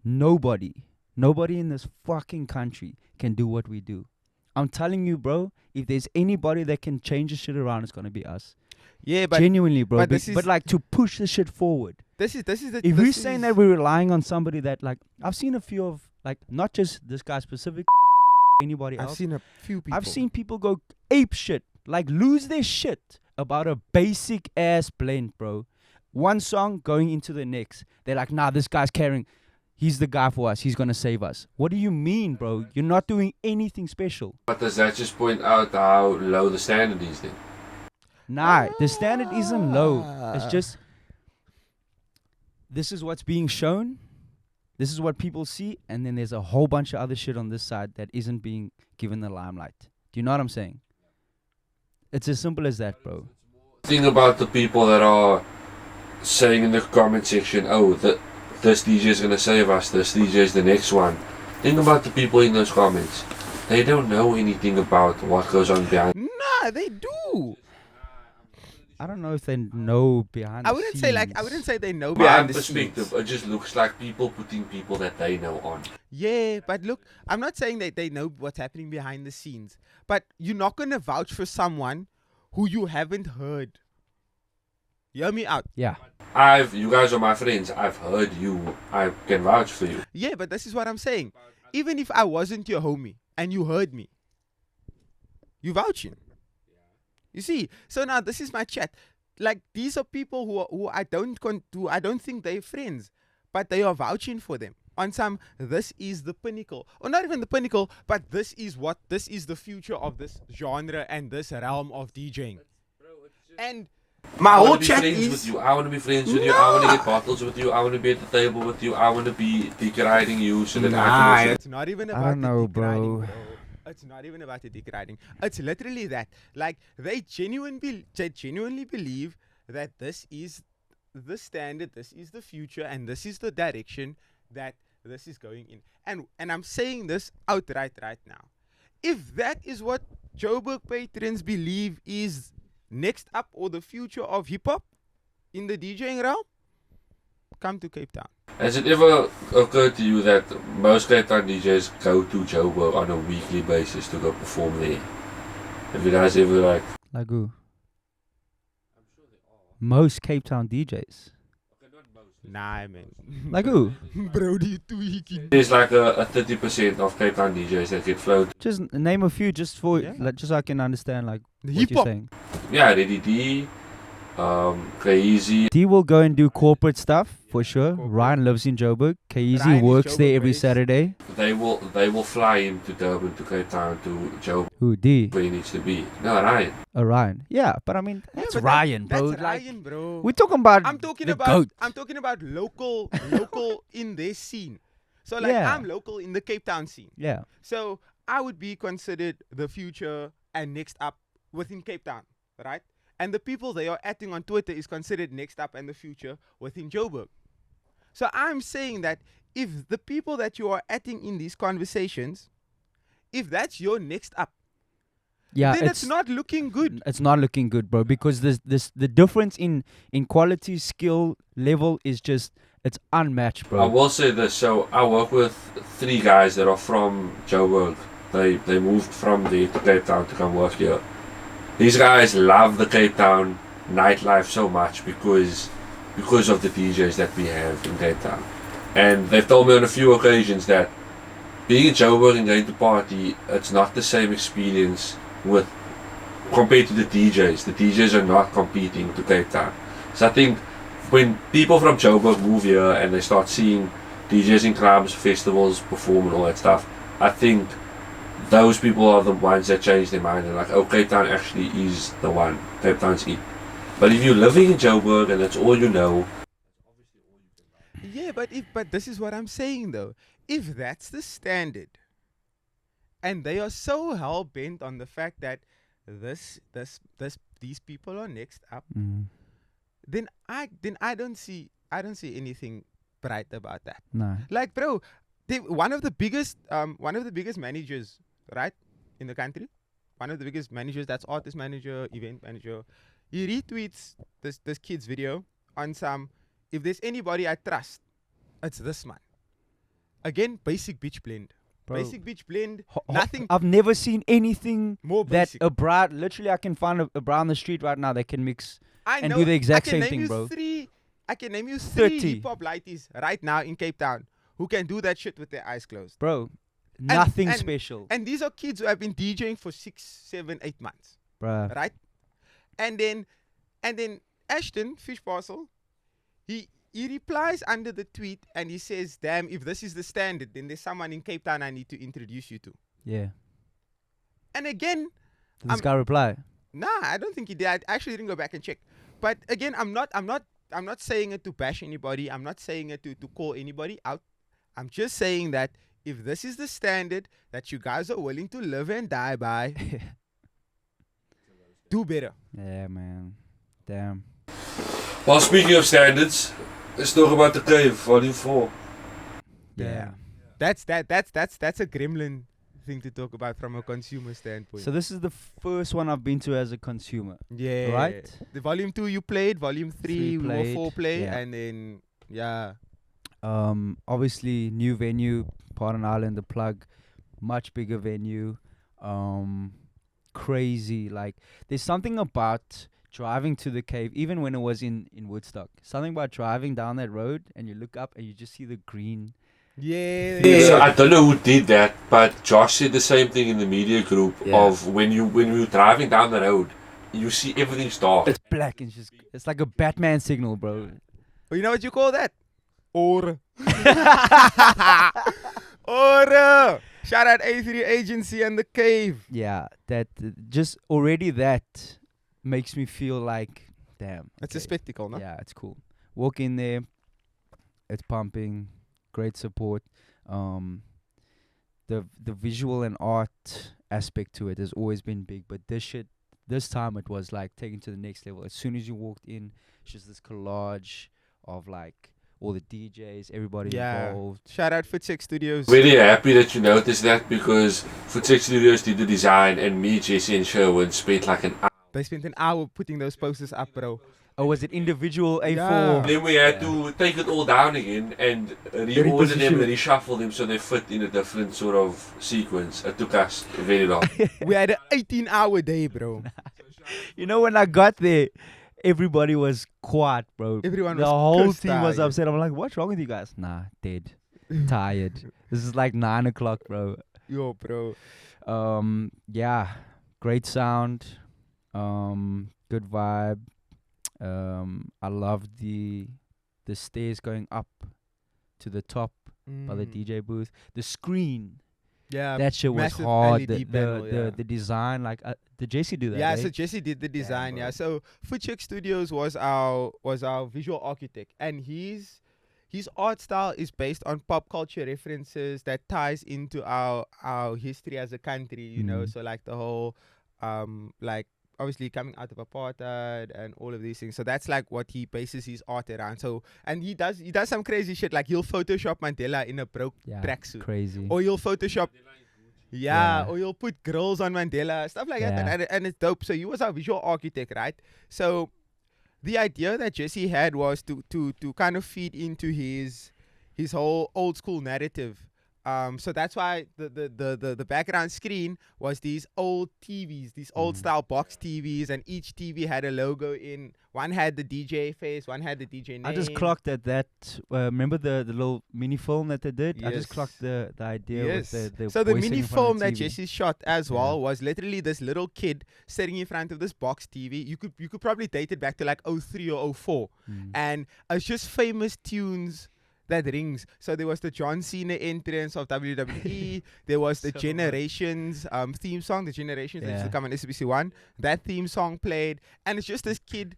nobody in this fucking country can do what we do. I'm telling you, bro, if there's anybody that can change the shit around, it's gonna be us. Yeah, but Genuinely, bro. but But, this is- but like, to push the shit forward. this is the If this we're saying is- that we're relying on somebody that, like, I've seen a few of, like, not just this guy specific, anybody I've else. seen a few people. I've seen people go ape shit, like lose their shit about a basic ass blend, bro. One song going into the next. They're like, nah, this guy's carrying. He's the guy for us. He's going to save us. What do you mean, bro? You're not doing anything special. But does that just point out how low the standard is then? Nah, the standard isn't low. It's Ah. just, this is what's being shown. This is what people see. And then there's a whole bunch of other shit on this side that isn't being given the limelight. Do you know what I'm saying? It's as simple as that, bro. Think about the people that are saying in the comment section, oh, this DJ is going to save us, this DJ is the next one. Think about the people in those comments. They don't know anything about what goes on behind. Nah, they do. I don't know if they know behind. I the wouldn't scenes. say they know My behind the perspective, scenes. it just looks like people putting people that they know on. Yeah, but look, I'm not saying that they know what's happening behind the scenes, but you're not gonna vouch for someone who you haven't heard. Hear me out. Yeah. You guys are my friends. I've heard you. I can vouch for you. Yeah, but this is what I'm saying. Even if I wasn't your homie and you heard me, you vouching. You see, so now this is my chat. Like, these are people who I don't think they're friends, but they are vouching for them on some. This is the pinnacle, or not even the pinnacle, but this is the future of this genre and this realm of DJing. And my I whole want to be chat friends is with you. I want to be friends with you. I want to get bottles with you. I want to be at the table with you. I want to be dick riding you so that I can also. It's not even I about don't the know, dick riding, bro. It's not even about the dick riding. It's literally that. Like, they genuinely believe that this is the standard, this is the future, and this is the direction that this is going in. And I'm saying this outright right now. If that is what Joburg patrons believe is next up, or the future of hip hop in the DJing realm, come to Cape Town. Has it ever occurred to you that most Cape Town DJs go to Joburg on a weekly basis to go perform there? Have you guys ever Like who? Most Cape Town DJs. Nah, man. Like who? Bro, do you tweaking? There's like a 30% of Cape Town DJs that get flown. Just name a few, just for Yeah. like, just so I can understand like The what hip you're hop. saying. Yeah, DDD, Crazy. D will go and do corporate stuff for sure. corporate. Ryan lives in Joburg. KZ Ryan is works there Joburg every based. Saturday. They will fly him to Durban, to Cape Town, to Joburg, Who? D. where he needs to be. No, Ryan. Ryan. Yeah, but I mean that's but Ryan, bro. That's Like, Ryan, bro. we're talking about I'm talking the about goat. I'm talking about local in their scene. So like, Yeah. I'm local in the Cape Town scene. Yeah. So I would be considered the future and next up within Cape Town, right? And the people they are acting on Twitter is considered next up and the future within Joburg. So I'm saying that if the people that you are acting in these conversations, if that's your next up, Yeah. then it's not looking good. It's not looking good, bro, because the difference in quality, skill level is just it's unmatched, I bro. will say this. So I work with 3 guys that are from Joburg. They moved from there to Cape Town to come work here. These guys love the Cape Town nightlife so much because of the DJs that we have in Cape Town. And they've told me on a few occasions that being in Joburg and going to party, it's not the same experience compared to the DJs. The DJs are not competing to Cape Town. So I think when people from Joburg move here and they start seeing DJs in clubs, festivals, perform and all that stuff, I think those people are the ones that change their mind and like, oh, Cape Town actually is the one. Cape Town's it. But if you're living in Joburg and that's all you know, Yeah, but this is what I'm saying though. If that's the standard, and they are so hell bent on the fact that these people are next up, Mm. then I don't see anything bright about that. Nah. Like, bro, one of the biggest managers, right, in the country, one of the biggest managers, that's artist manager, event manager. He retweets this kid's video on some. If there's anybody I trust, it's this man. Again, basic bitch blend. Bro. Basic bitch blend. Nothing I've never seen anything more that basic. a bride. Literally, I can find a bride on the street right now that can mix. I and know, do the exact I can same name thing, you bro. I can name you 3 30. hip hop lighties right now in Cape Town who can do that shit with their eyes closed. Bro, nothing and- special, And these are kids who have been DJing for 6, 7, 8 months. bruh. Right? And then Ashton Fish Parcel, he replies under the tweet and he says, "Damn, if this is the standard, then there's someone in Cape Town I need to introduce you to." Yeah. And again, Did this guy reply? nah, I don't think he did. I actually didn't go back and check. But again, I'm not saying it to bash anybody. I'm not saying it to call anybody out. I'm just saying that if this is the standard that you guys are willing to live and die by, do better. Yeah, man. Damn. well, speaking of standards, let's talk about the Cave, Volume 4. Yeah. That's a gremlin thing to talk about from a consumer standpoint. So this is the first one I've been to as a consumer. Yeah. Right? The volume 2 you played, volume 3 we were played, foreplay, yeah. and then yeah. Obviously new venue, Pardon Island, the plug, much bigger venue. Crazy. Like there's something about driving to the cave, even when it was in Woodstock. Something about driving down that road and you look up and you just see the green. Yeah. So I don't know who did that, but Josh said the same thing in the media group of when you're driving down the road, you see everything's dark. It's black and it's like a Batman signal, bro. Well, you know what you call that? Aura. Aura. Shout out A3 Agency and the Cave. Yeah, that just already that makes me feel like, damn. It's a spectacle, no? Yeah, it's cool. Walk in there, it's pumping, great support. The visual and art aspect to it has always been big, but this time it was like taken to the next level. As soon as you walked in, it's just this collage of like all the DJs, everybody involved. Shout out Footsex Studios. Really happy that you noticed that because Footsex Studios did the design and me, Jesse and Sherwin spent like an hour. They spent an hour putting those posters up, bro. Oh, was it individual A4? Yeah. Then we had to take it all down again and reorder them and reshuffle them so they fit in a different sort of sequence. It took us very long. We had an 18-hour day, bro. You know, when I got there, everybody was quiet, bro. Everyone the was whole pissed team was tired. upset. I'm like, what's wrong with you guys? Nah, dead. Tired. This is like 9 o'clock, bro. Yo, bro. Yeah, great sound. Good vibe. I love the stairs going up to the top by the DJ booth. The screen, Yeah, that shit was massive hard. LED panel, The design, like, did JC do that? Yeah, eh? so Jesse did the design. bro. Yeah, so Footcheck Studios was our visual architect, and his art style is based on pop culture references that ties into our history as a country. You know, so like the whole like obviously coming out of apartheid and all of these things. So that's like what he bases his art around. So and he does some crazy shit, like he'll Photoshop Mandela in a broke tracksuit, crazy. or he'll Photoshop. Yeah, or you'll put grills on Mandela, stuff like that, and it's dope. So he was our visual architect, right? So the idea that Jesse had was to kind of feed into his whole old school narrative. So that's why the background screen was these old TVs, these old style box TVs, and each TV had a logo in. One had the DJ face, one had the DJ name. I just clocked at that. Remember the little mini film that they did? I just Yes. clocked the idea with the So the voicing mini in front film of that the TV. Jesse shot as well was literally this little kid sitting in front of this box TV. You could probably date it back to like 03 or 04, and it's just famous tunes that rings. So there was the John Cena entrance of WWE. There was the Generations theme song, the Generations that used to come on SBC1. That theme song played, and it's just this kid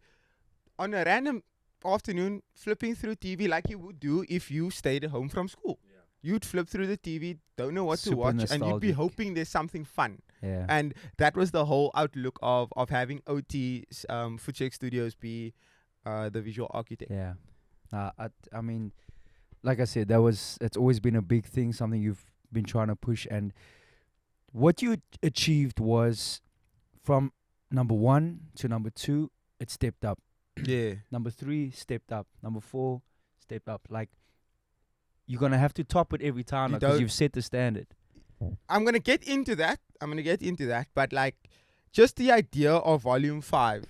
on a random afternoon flipping through TV like you would do if you stayed at home from school. You'd flip through the TV, don't know what to Super watch, and you'd be nostalgic. hoping there's something fun. Yeah. And that was the whole outlook of having OT Footcheck Studios be the visual architect. Yeah. I mean, like I said, it's always been a big thing, something you've been trying to push, and what you achieved was from number 1 to number 2, it stepped up. Yeah. Number 3 stepped up. Number 4 stepped up. Like, you're gonna have to top it every time You because don't- you've set the standard. I'm gonna get into that. But like, just the idea of Volume 5,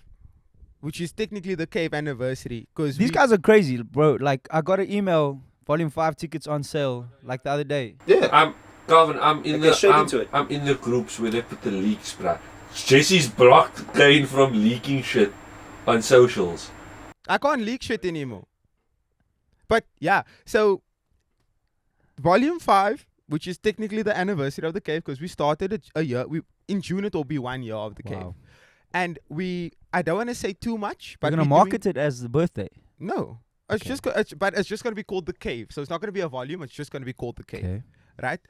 which is technically the Cave anniversary, because These guys are crazy, bro. Like, I got an email, Volume 5 tickets on sale, like the other day. Yeah. Calvin, I'm in the groups where they put the leaks, bruh. Jesse's blocked Kane from leaking shit on socials. I can't leak shit anymore. But yeah, so Volume 5, which is technically the anniversary of the Cave, because we started a year. In June it will be 1 year of the Cave, Wow. and I don't want to say too much, but We're gonna market it as the birthday. No, it's Okay. it's just gonna be called the Cave. So it's not gonna be a volume. It's just gonna be called the Cave, Okay. right?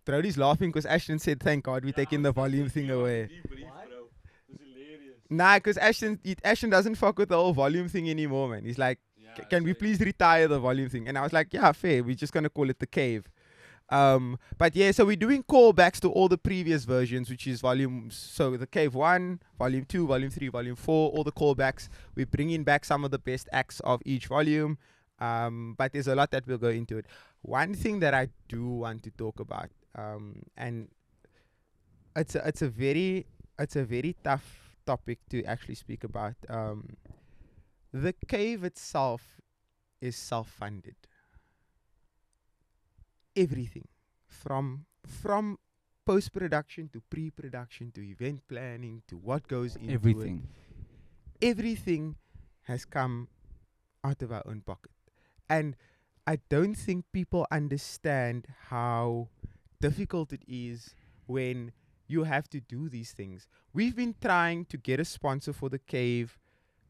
Brody's laughing because Ashton said, "Thank God we're taking the volume thing away." Nah, because Ashton doesn't fuck with the whole volume thing anymore, man. He's like, can we please retire the volume thing? And I was like, yeah, fair. We're just gonna call it the Cave. But yeah, so we're doing callbacks to all the previous versions, which is volumes. So the Cave 1, Volume 2, Volume 3, Volume 4, all the callbacks. We're bringing back some of the best acts of each volume. But there's a lot that will go into it. One thing that I do want to talk about, and it's a very tough topic to actually speak about. The Cave itself is self-funded. Everything from post-production to pre-production to event planning to what goes into Everything. everything has come out of our own pocket. And I don't think people understand how difficult it is when you have to do these things. We've been trying to get a sponsor for the Cave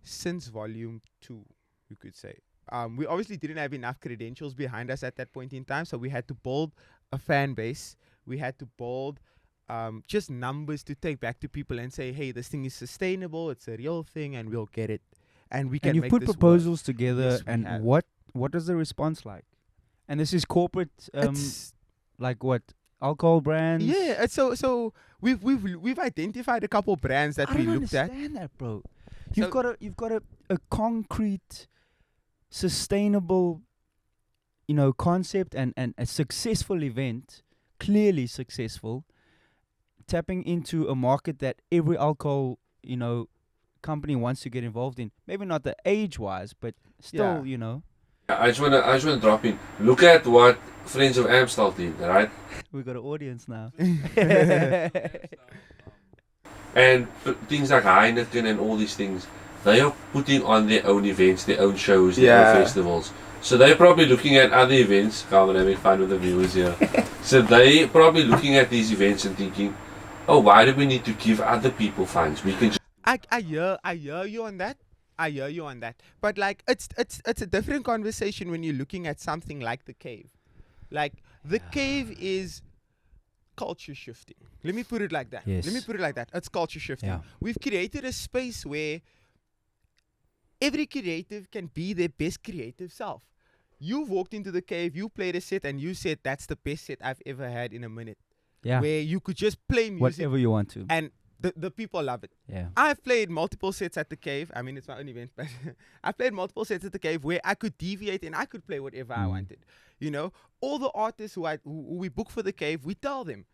since volume 2, you could say. We obviously didn't have enough credentials behind us at that point in time, so we had to build a fan base. We had to build just numbers to take back to people and say, hey, this thing is sustainable, it's a real thing, and we'll get it. And we can And you make put this work. proposals together, Yes, we and have. what is the response like? And this is corporate, It's like what, alcohol brands? yeah, it's so we've identified a couple brands that I we don't looked at. understand that, bro. So- You've got a concrete, sustainable, concept and a successful event, clearly successful, tapping into a market that every alcohol, company wants to get involved in. Maybe not the age-wise, but still, I just wanna drop in. Look at what Friends of Amstel did, right? we got an audience now. And things like Heineken and all these things, they are putting on their own events, their own shows, their Yeah. own festivals. So they're probably looking at other events. Calvin, having fun with the viewers here. So they're probably looking at these events and thinking, oh, why do we need to give other people funds? We can just I hear you on that. I hear you on that. But like it's a different conversation when you're looking at something like the Cave. Like the Cave is culture shifting. Let me put it like that. Yes. Let me put it like that. It's culture shifting. Yeah. We've created a space where every creative can be their best creative self. You walked into the Cave, you played a set, and you said that's the best set I've ever had in a minute. Yeah. Where you could just play music Whatever you want to. and the people love it. Yeah. I've played multiple sets at the Cave. I mean, it's my own event, but I've played multiple sets at the Cave where I could deviate and I could play whatever I wanted. All the artists who we book for the Cave, we tell them,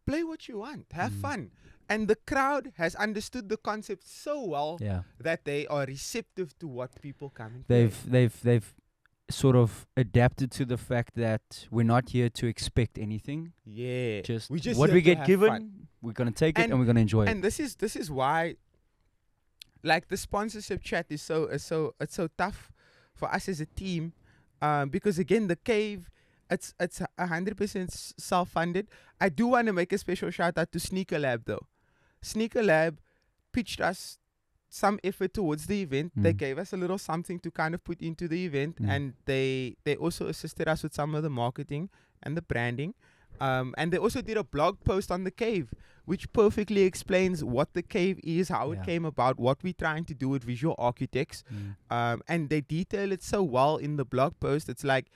play what you want, have fun. And the crowd has understood the concept so well Yeah. that they are receptive to what people come and play. They've sort of adapted to the fact that we're not here to expect anything. Yeah. Just, We just what here we to get have given, fun. we're gonna take it And- and we're gonna enjoy it. And this is why, like, the sponsorship chat is so tough for us as a team, because again the Cave, it's 100% self-funded. I do want to make a special shout out to Sneaker Lab though. Sneaker Lab pitched us some effort towards the event. They gave us a little something to kind of put into the event, and they also assisted us with some of the marketing and the branding. And they also did a blog post on the Cave, which perfectly explains what the Cave is, how it came about, what we're trying to do with visual architects. And they detail it so well in the blog post. It's like,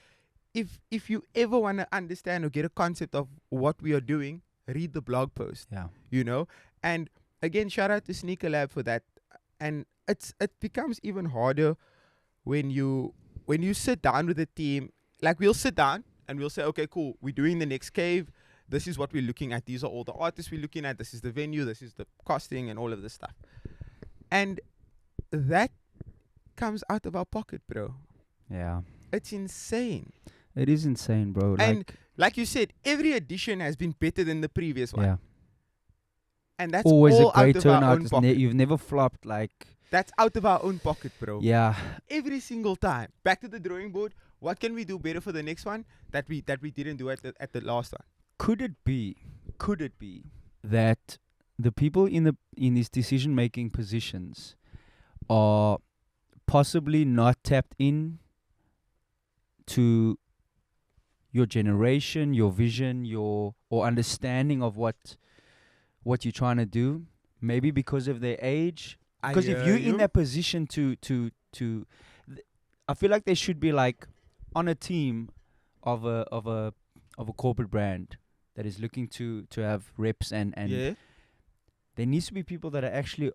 if you ever want to understand or get a concept of what we are doing, read the blog post. Yeah. And again, shout out to Sneaker Lab for that. And it becomes even harder when you sit down with the team. Like, we'll sit down and we'll say, okay, cool, we're doing the next Cave. This is what we're looking at. These are all the artists we're looking at. This is the venue. This is the costing and all of this stuff. And that comes out of our pocket, bro. Yeah. It's insane. It is insane, bro. And like you said, every edition has been better than the previous one. yeah. And that's Always all a great out of our turnout. own pocket. You've never flopped, like. That's out of our own pocket, bro. Yeah. Every single time. Back to the drawing board. What can we do better for the next one that we didn't do at the last one? Could it be that the people in these decision making positions are possibly not tapped in to your generation, your vision, or understanding of what you're trying to do? Maybe because of their age. Because if you're in that position I feel like they should be like on a team of a of a corporate brand that is looking to have reps and yeah. there needs to be people that are actually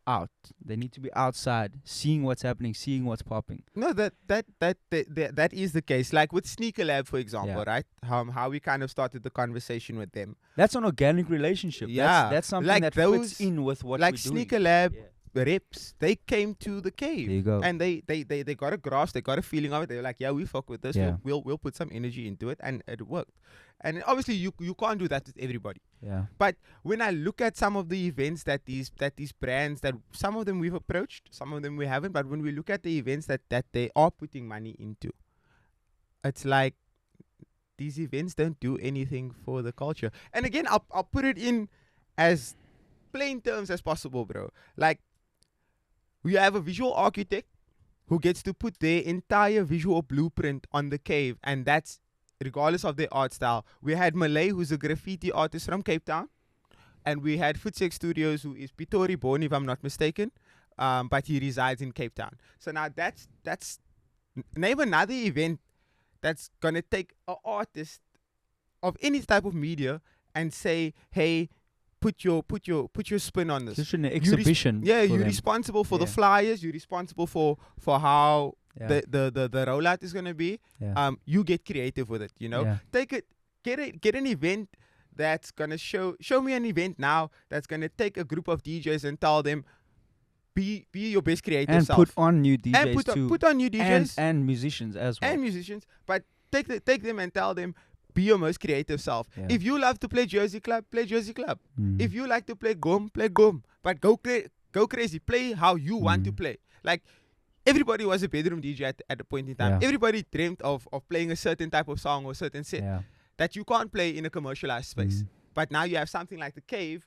out. They need to be outside, seeing what's happening, seeing what's popping. No, that is the case. Like with Sneaker Lab, for example, Yeah. right? How we kind of started the conversation with them. That's an organic relationship. Yeah, That's something like that those- fits in with what like we're Sneaker doing. Lab Yeah. reps, they came to the cave. There you go. And they got a grasp, they got a feeling of it. They were like, yeah, we fuck with this. Yeah. We'll put some energy into it, and it worked. And obviously, you can't do that with everybody. Yeah. But when I look at some of the events that these brands, that some of them we've approached, some of them we haven't. But when we look at the events that they are putting money into, it's like these events don't do anything for the culture. And again, I'll put it in as plain terms as possible, bro. Like, we have a visual architect who gets to put their entire visual blueprint on the cave, and that's regardless of their art style. We had Malay, who's a graffiti artist from Cape Town, and we had Footsex Studios, who is Pitori born, if I'm not mistaken, but he resides in Cape Town. So now that's name another event that's gonna take an artist of any type of media and say, hey, put your spin on this. Just an exhibition. Yeah, for you're them. responsible for the Yeah. flyers. You're responsible for how Yeah. the rollout is gonna be. Yeah. You get creative with it. You know, Yeah. take it. Get an event that's gonna show me an event now that's gonna take a group of DJs and tell them, be your best creative And self. put on new DJs and too. put on new DJs and musicians as well. and musicians, but take them and tell them, be your most creative self. Yeah. If you love to play Jersey Club, play Jersey Club. Mm. If you like to play Gom, play Gom. But go crazy. Play how you want to play. Like, everybody was a bedroom DJ at a point in time. Yeah. Everybody dreamt of playing a certain type of song or certain set Yeah. that you can't play in a commercialized space. But now you have something like the Cave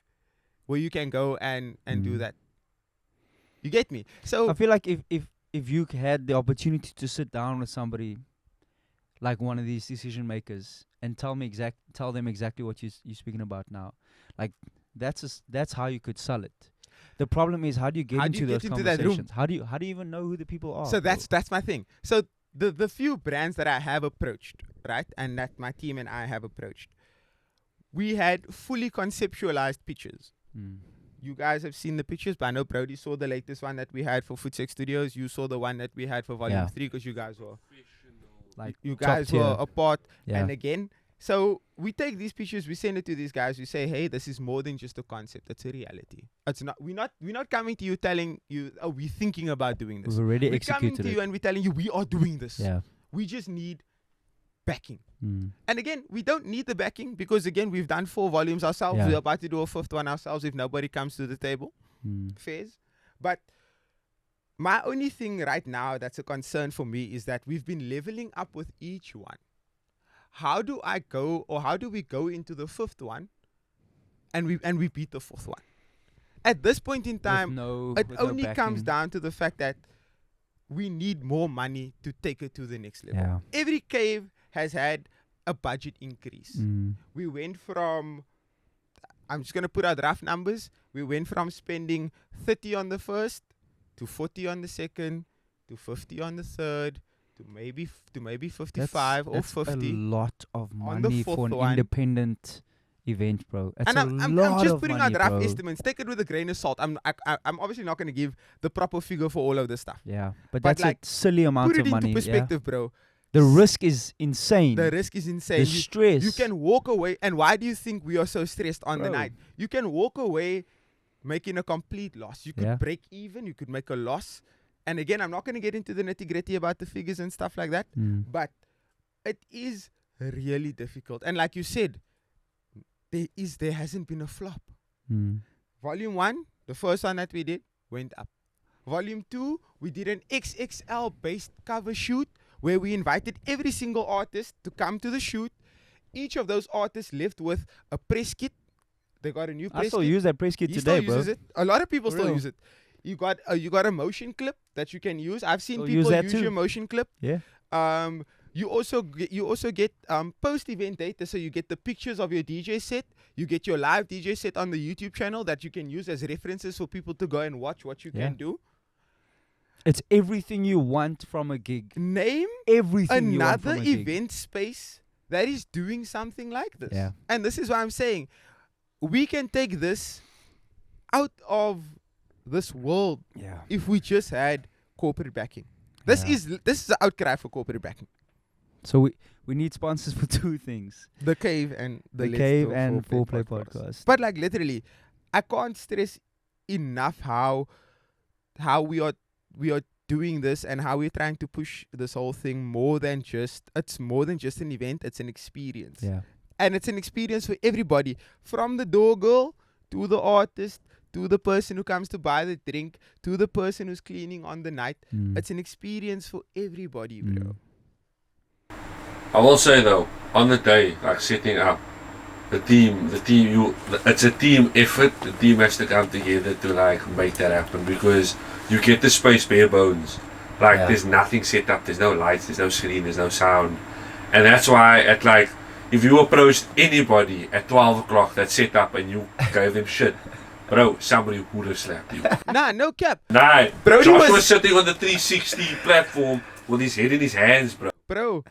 where you can go and do that. You get me? So I feel like if you had the opportunity to sit down with somebody like one of these decision makers and tell them exactly what you're speaking about now, like that's how you could sell it. The problem is, how do you get into those that room? conversations? How do you even know who the people are? So bro? that's my thing. So the few brands that I have approached, right, and that my team and I have approached, we had fully conceptualized pictures. Mm. You guys have seen the pictures, but I know Brody saw the latest one that we had for Footsex Studios. You saw the one that we had for Volume 3 because you guys were Like you top guys tier. were apart. Yeah. And again, so we take these pictures, we send it to these guys. We say, hey, this is more than just a concept. It's a reality. It's not. We're not coming to you telling you, oh, we're thinking about doing this. We've already We're coming executed to it. you and we're telling you we are doing this. Yeah. We just need backing. Mm. And again, we don't need the backing because again, we've done 4 volumes ourselves. Yeah. We're about to do a 5th one ourselves if nobody comes to the table. Mm. Phase. But my only thing right now that's a concern for me is that we've been leveling up with each one. How do we go into the 5th one and we beat the 4th one? At this point in time, it only comes down to the fact that we need more money to take it to the next level. Yeah. Every cave has had a budget increase. Mm. We went from, I'm just going to put out rough numbers. We went from spending 30 on the 1st to 40 on the 2nd to 50 on the 3rd to maybe 55 or That's 50. a lot of on the money for 4th an one. independent event, bro. That's And I'm lot just of putting money, out rough bro. estimates. Take it with a grain of salt. I'm obviously not going to give the proper figure for all of this stuff. Yeah, but But that's like, a silly amount Put of it money. into Yeah? perspective, bro. The risk is insane. The risk is insane. The stress. You can walk away. And why do you think we are so stressed on the Bro. night? You can walk away making a complete loss. You could Yeah. break even. You could make a loss. And again, I'm not going to get into the nitty-gritty about the figures and stuff like that. Mm. But it is really difficult. And like you said, there hasn't been a flop. Mm. Volume 1, the first one that we did, went up. Volume 2, we did an XXL-based cover shoot where we invited every single artist to come to the shoot. Each of those artists left with a press kit. They got a new press I still kit. use that press kit He today, still bro. uses it. A lot of people For still real. use it. You got a motion clip that you can use. I've seen Still people use that use too. your motion clip. Yeah. You also get post-event data, so you get the pictures of your DJ set. You get your live DJ set on the YouTube channel that you can use as references for people to go and watch what you Yeah. can do. It's everything you want from a gig. Name Everything you want another from a gig. event space that is doing something like this. Yeah. And this is what I'm saying. We can take this out of this world Yeah. if we just had corporate backing. This Yeah. is an outcry for corporate backing. So we need sponsors for two things: The Cave and the Let's Cave Talk and Foreplay Foreplay Podcast. But like literally, I can't stress enough how we are doing this and how we're trying to push this whole thing it's more than just an event, it's an experience. Yeah. And it's an experience for everybody, from the door girl to the artist to the person who comes to buy the drink to the person who's cleaning on the night. Mm. It's an experience for everybody, bro. I will say though, on the day, like setting up, it's a team effort. The team has to come together to like make that happen, because you get the space bare bones. Like there's nothing set up, there's no lights, there's no screen, there's no sound. And that's why if you approached anybody at 12 o'clock that set up and you gave them shit, bro, somebody would have slapped you. Nah, no cap. Nah, Brody Josh was was sitting on the 360 platform with his head in his hands, bro. Bro,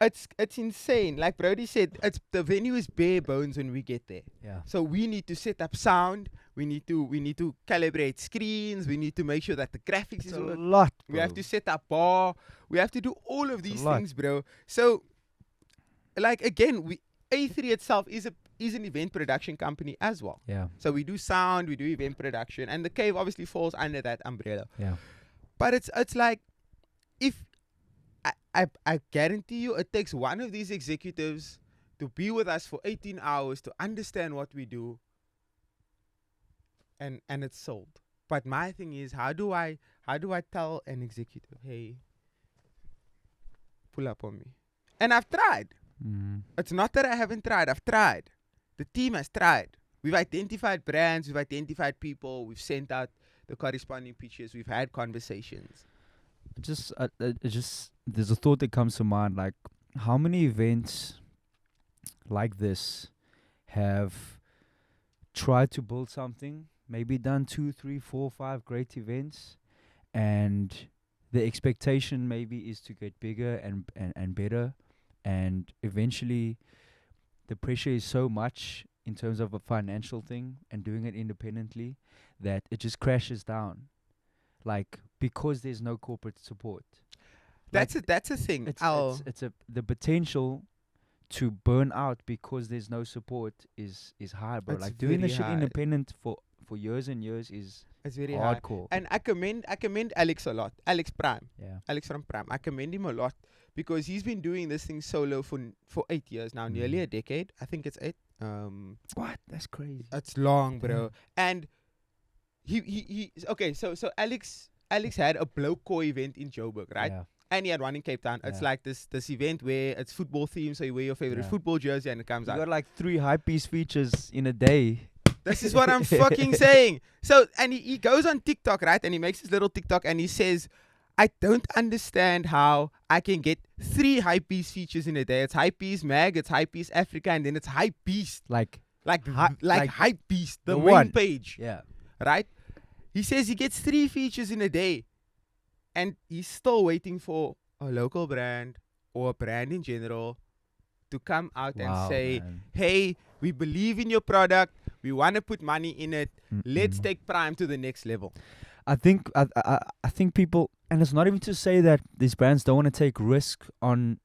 it's insane. Like Brody said, the venue is bare bones when we get there. Yeah. So we need to set up sound. We need to calibrate screens. We need to make sure that the graphics It's is a working. lot. We have to set up bar. We have to do all of these lot. things, bro. So, like again, A3 itself is an event production company as well. Yeah. So we do sound, we do event production, and the Cave obviously falls under that umbrella. Yeah. But it's like, if I guarantee you, it takes one of these executives to be with us for 18 hours to understand what we do, and it's sold. But my thing is, how do I tell an executive, hey, pull up on me? And I've tried. Mm. It's not that I haven't tried. I've tried. The team has tried. We've identified brands. We've identified people. We've sent out the corresponding pictures. We've had conversations. Just there's a thought that comes to mind, like how many events like this have tried to build something, maybe done 2, 3, 4, 5 great events, and the expectation maybe is to get bigger and better, and eventually the pressure is so much in terms of a financial thing and doing it independently that it just crashes down, like because there's no corporate support. That's a thing. It's the potential to burn out because there's no support is high, bro. It's Like doing the very shit high. independent for years and years is It's very hard. hardcore. And I commend Alex a lot. Alex Prime. Yeah. Alex from Prime. I commend him a lot because he's been doing this thing solo for 8 years now, nearly a decade. I think it's 8. What? That's crazy. It's long, bro. And he okay, so Alex had a Blowcore event in Joburg, right? Yeah. And he had one in Cape Town. It's Yeah. like this event where it's football themed, so you wear your favorite Yeah. football jersey and it comes You out. got like 3 high piece features in a day. This is what I'm fucking saying. So, and he goes on TikTok, right? And he makes his little TikTok and he says, I don't understand how I can get 3 high piece features in a day. It's Hype Beast Mag, it's Hype Beast Africa, and then it's Hype Beast. Like Like Hype Beast, the the main one. page. yeah. Right? He says he gets 3 features in a day. And he's still waiting for a local brand or a brand in general to come out and Wow, say, man. hey, we believe in your product. We want to put money in it. Let's Mm-mm. take Prime to the next level. I think people, and it's not even to say that these brands don't want to take risk on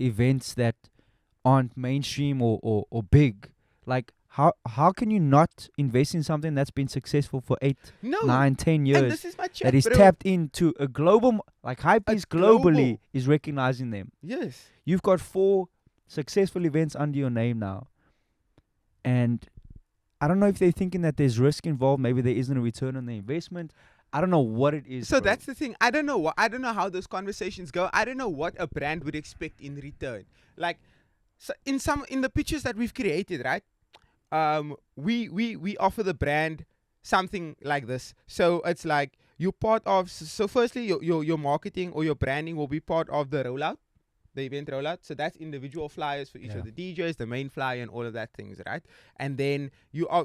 events that aren't mainstream or big. Like how can you not invest in something that's been successful for 8, No. 9, 10 And years this is my chat, that is bro. tapped into a global, like Hypebeast It's globally global. is recognizing them. Yes. You've got 4 successful events under your name now, and I don't know if they're thinking that there's risk involved. Maybe there isn't a return on the investment. I don't know what it is. So bro. that's the thing. I don't know how those conversations go. I don't know what a brand would expect in return. Like, so in the pictures that we've created, right? We offer the brand something like this. So it's like you're part of. So firstly, your marketing or your branding will be part of the rollout, the event rollout. So that's individual flyers for each of the DJs, the main flyer, and all of that things, right? And then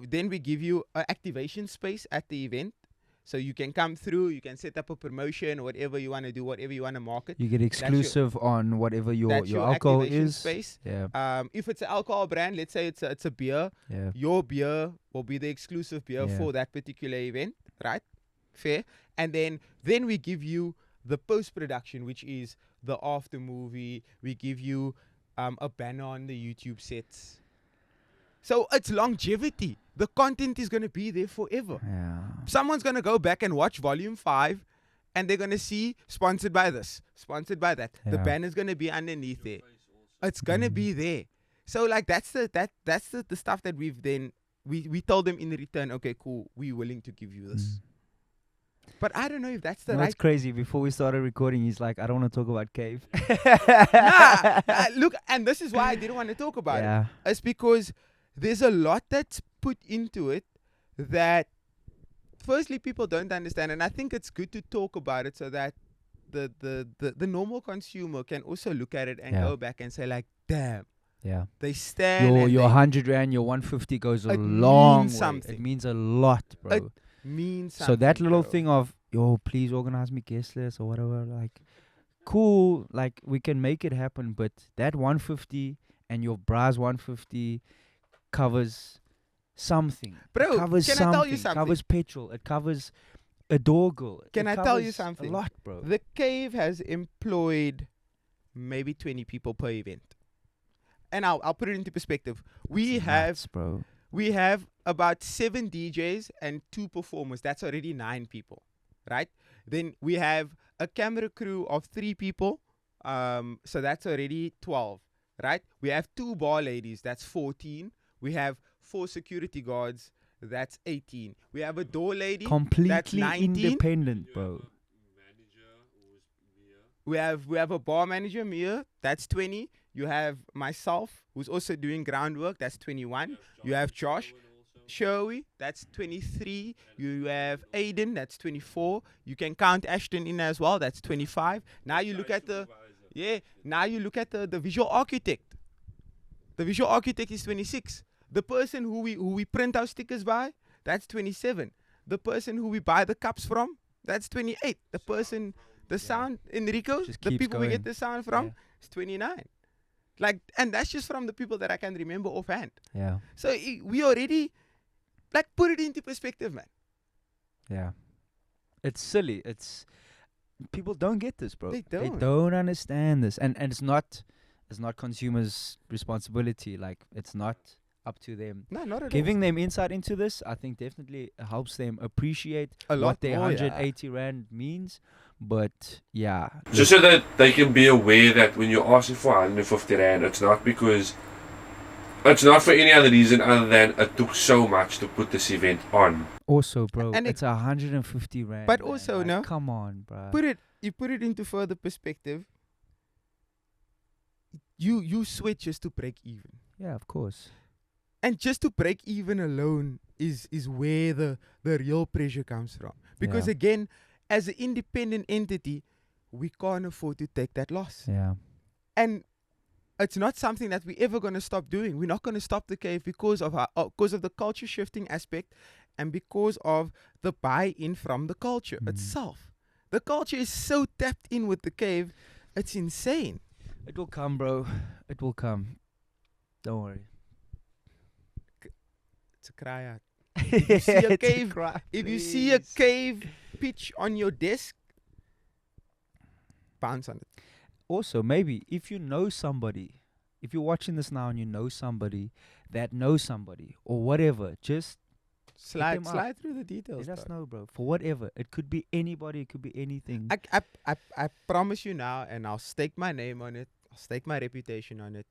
then we give you an activation space at the event. So you can come through, you can set up a promotion, whatever you want to do, whatever you want to market. You get exclusive on whatever your That's your alcohol activation is. space. Yeah. If it's an alcohol brand, let's say it's a beer, Yeah. your beer will be the exclusive beer Yeah. for that particular event, right? Fair. And then we give you the post-production, which is the after movie. We give you a banner on the YouTube sets. So it's longevity. The content is going to be there forever. Yeah. Someone's going to go back and watch volume 5 and they're going to see sponsored by this, sponsored by that. The Yeah. banner's going to be underneath there. It's going to be there. So like that's the stuff that we told them in return, okay, cool, we're willing to give you this. But I don't know if that's the No, right. it's crazy. Before we started recording, he's like, I don't want to talk about Kave. Look, and this is why I didn't want to talk about it. It's because there's a lot that's put into it that firstly people don't understand, and I think it's good to talk about it so that the normal consumer can also look at it and go back and say like, damn, Yeah. they stand. Your 100 rand, your 150 goes a long way. something. It means a lot, bro. It means something. So that little bro. thing of, yo, please organize me guest list or whatever, like, cool, like, we can make it happen, but that 150 and your bra's 150 covers something. Bro, It covers can I something. tell you It something? covers petrol. It covers a door girl. Can It I tell you covers something? A lot, bro. The Cave has employed maybe 20 people per event. And I'll put it into perspective. We It's have nuts, bro. we have about 7 DJs and 2 performers. That's already 9 people, right? Then we have a camera crew of 3 people. So that's already 12, right? We have 2 bar ladies. That's 14. We have 4 security guards. That's 18. We have a door lady. that's Completely 19. independent, bro. We have a bar manager, Mia. That's 20. You have myself, who's also doing groundwork. That's 21. You have Josh, Sherwy. That's 23. You have Aiden. That's 24. You can count Ashton in as well. That's 25. Now you look at the visual architect. The visual architect is 26. The person who we print our stickers by, that's 27. The person who we buy the cups from, that's 28. The person, the sound, Enrico, Just the keeps people we going. get the sound from, Yeah. is 29. Like, and that's just from the people that I can remember offhand. Yeah. So we already, like, put it into perspective, man. Yeah. It's silly. People don't get this, bro. They They don't. don't understand this. And it's not consumers' responsibility. Like, it's not up to them. No, not at Giving them insight into this, I think definitely helps them appreciate all. A lot what their more, 180 rand means. But yeah. Just so that they can be aware that when you're asking for 150 rand, it's not for any other reason other than it took so much to put this event on. Also, bro, And it's 150 rand. But man. also, Like, no, come on, bro. You put it into further perspective. You sweat just to break even. Yeah, of course. And just to break even alone is where the real pressure comes from. Because Yeah. again, as an independent entity, we can't afford to take that loss. Yeah. And it's not something that we're ever going to stop doing. We're not going to stop the Cave because of the culture shifting aspect and because of the buy-in from the culture itself. The culture is so tapped in with the Cave, it's insane. It will come, bro. It will come. Don't worry. It's a cry out. If you see a It's cave, cry, if you see a please. Cave pitch on your desk, bounce on it. Also, maybe if you know somebody, if you're watching this now and you know somebody that knows somebody or whatever, just them up. Slide through the details. let us bro. know, bro. For whatever. It could be anybody. It could be anything. I promise you now, and I'll stake my name on it. I'll stake my reputation on it.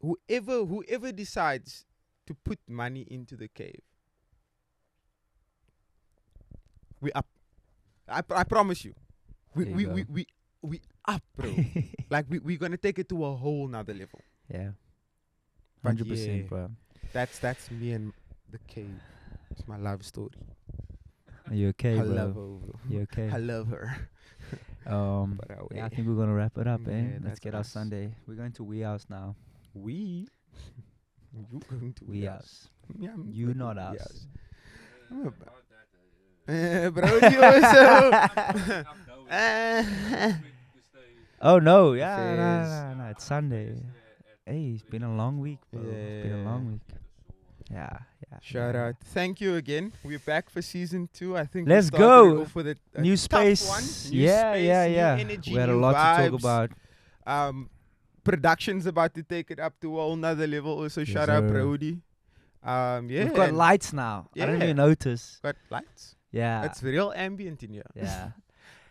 Whoever decides to put money into the Cave, we up. I promise you. There you We up, bro. Like we're gonna take it to a whole nother level. Yeah. But 100%, yeah. bro. That's me and the Cave. It's my love story. Are you okay, I bro? love her. You okay? I love her. But Yeah, I think we're gonna wrap it up, Yeah, eh? Let's that's get our us. Sunday. We're going to Wee House now. You going to Wee us. House. Yeah, I'm You going to not Wee us. House. I'm about- Brody also. Oh no, yeah, Fairs. no, it's Sunday. Hey, it's been a long week, bro. It's been a Yeah. long week. Yeah. Shout yeah. out. Thank you again. We're back for season 2. I think Let's we started go. off with a New tough space. one. New Yeah, space, yeah, new yeah. energy, We had a new lot to talk vibes. about. Production's about to take it up to a whole nother level. Also, Yes, shout out sir. Brody. Yeah, We've got and lights now. I didn't Yeah. even notice. got lights. Yeah. It's real ambient in here. Yeah.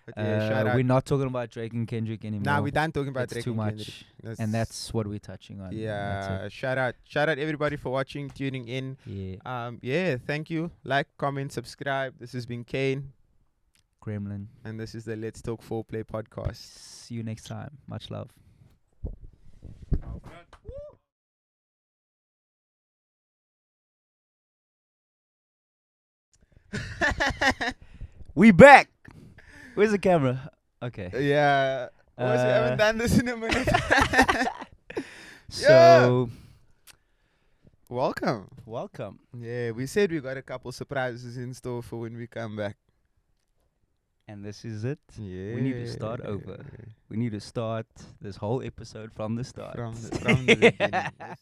But yeah, shout out. We're not talking about Drake and Kendrick anymore. Nah, we're done talking about It's Drake too and much. Kendrick. And that's what we're touching on. yeah. Shout out everybody for watching, tuning in. Yeah. Yeah, thank you. Like, comment, subscribe. This has been Kane, Gremlin. and this is the Let's Talk Foreplay podcast. See you next time. Much love. We back. Where's the camera? Okay. Yeah. We haven't done this in a minute. So, Welcome. welcome. Yeah, we said we got a couple surprises in store for when we come back. And this is it. Yeah. We need to start over. We need to start this whole episode from the start. From the beginning. Yes.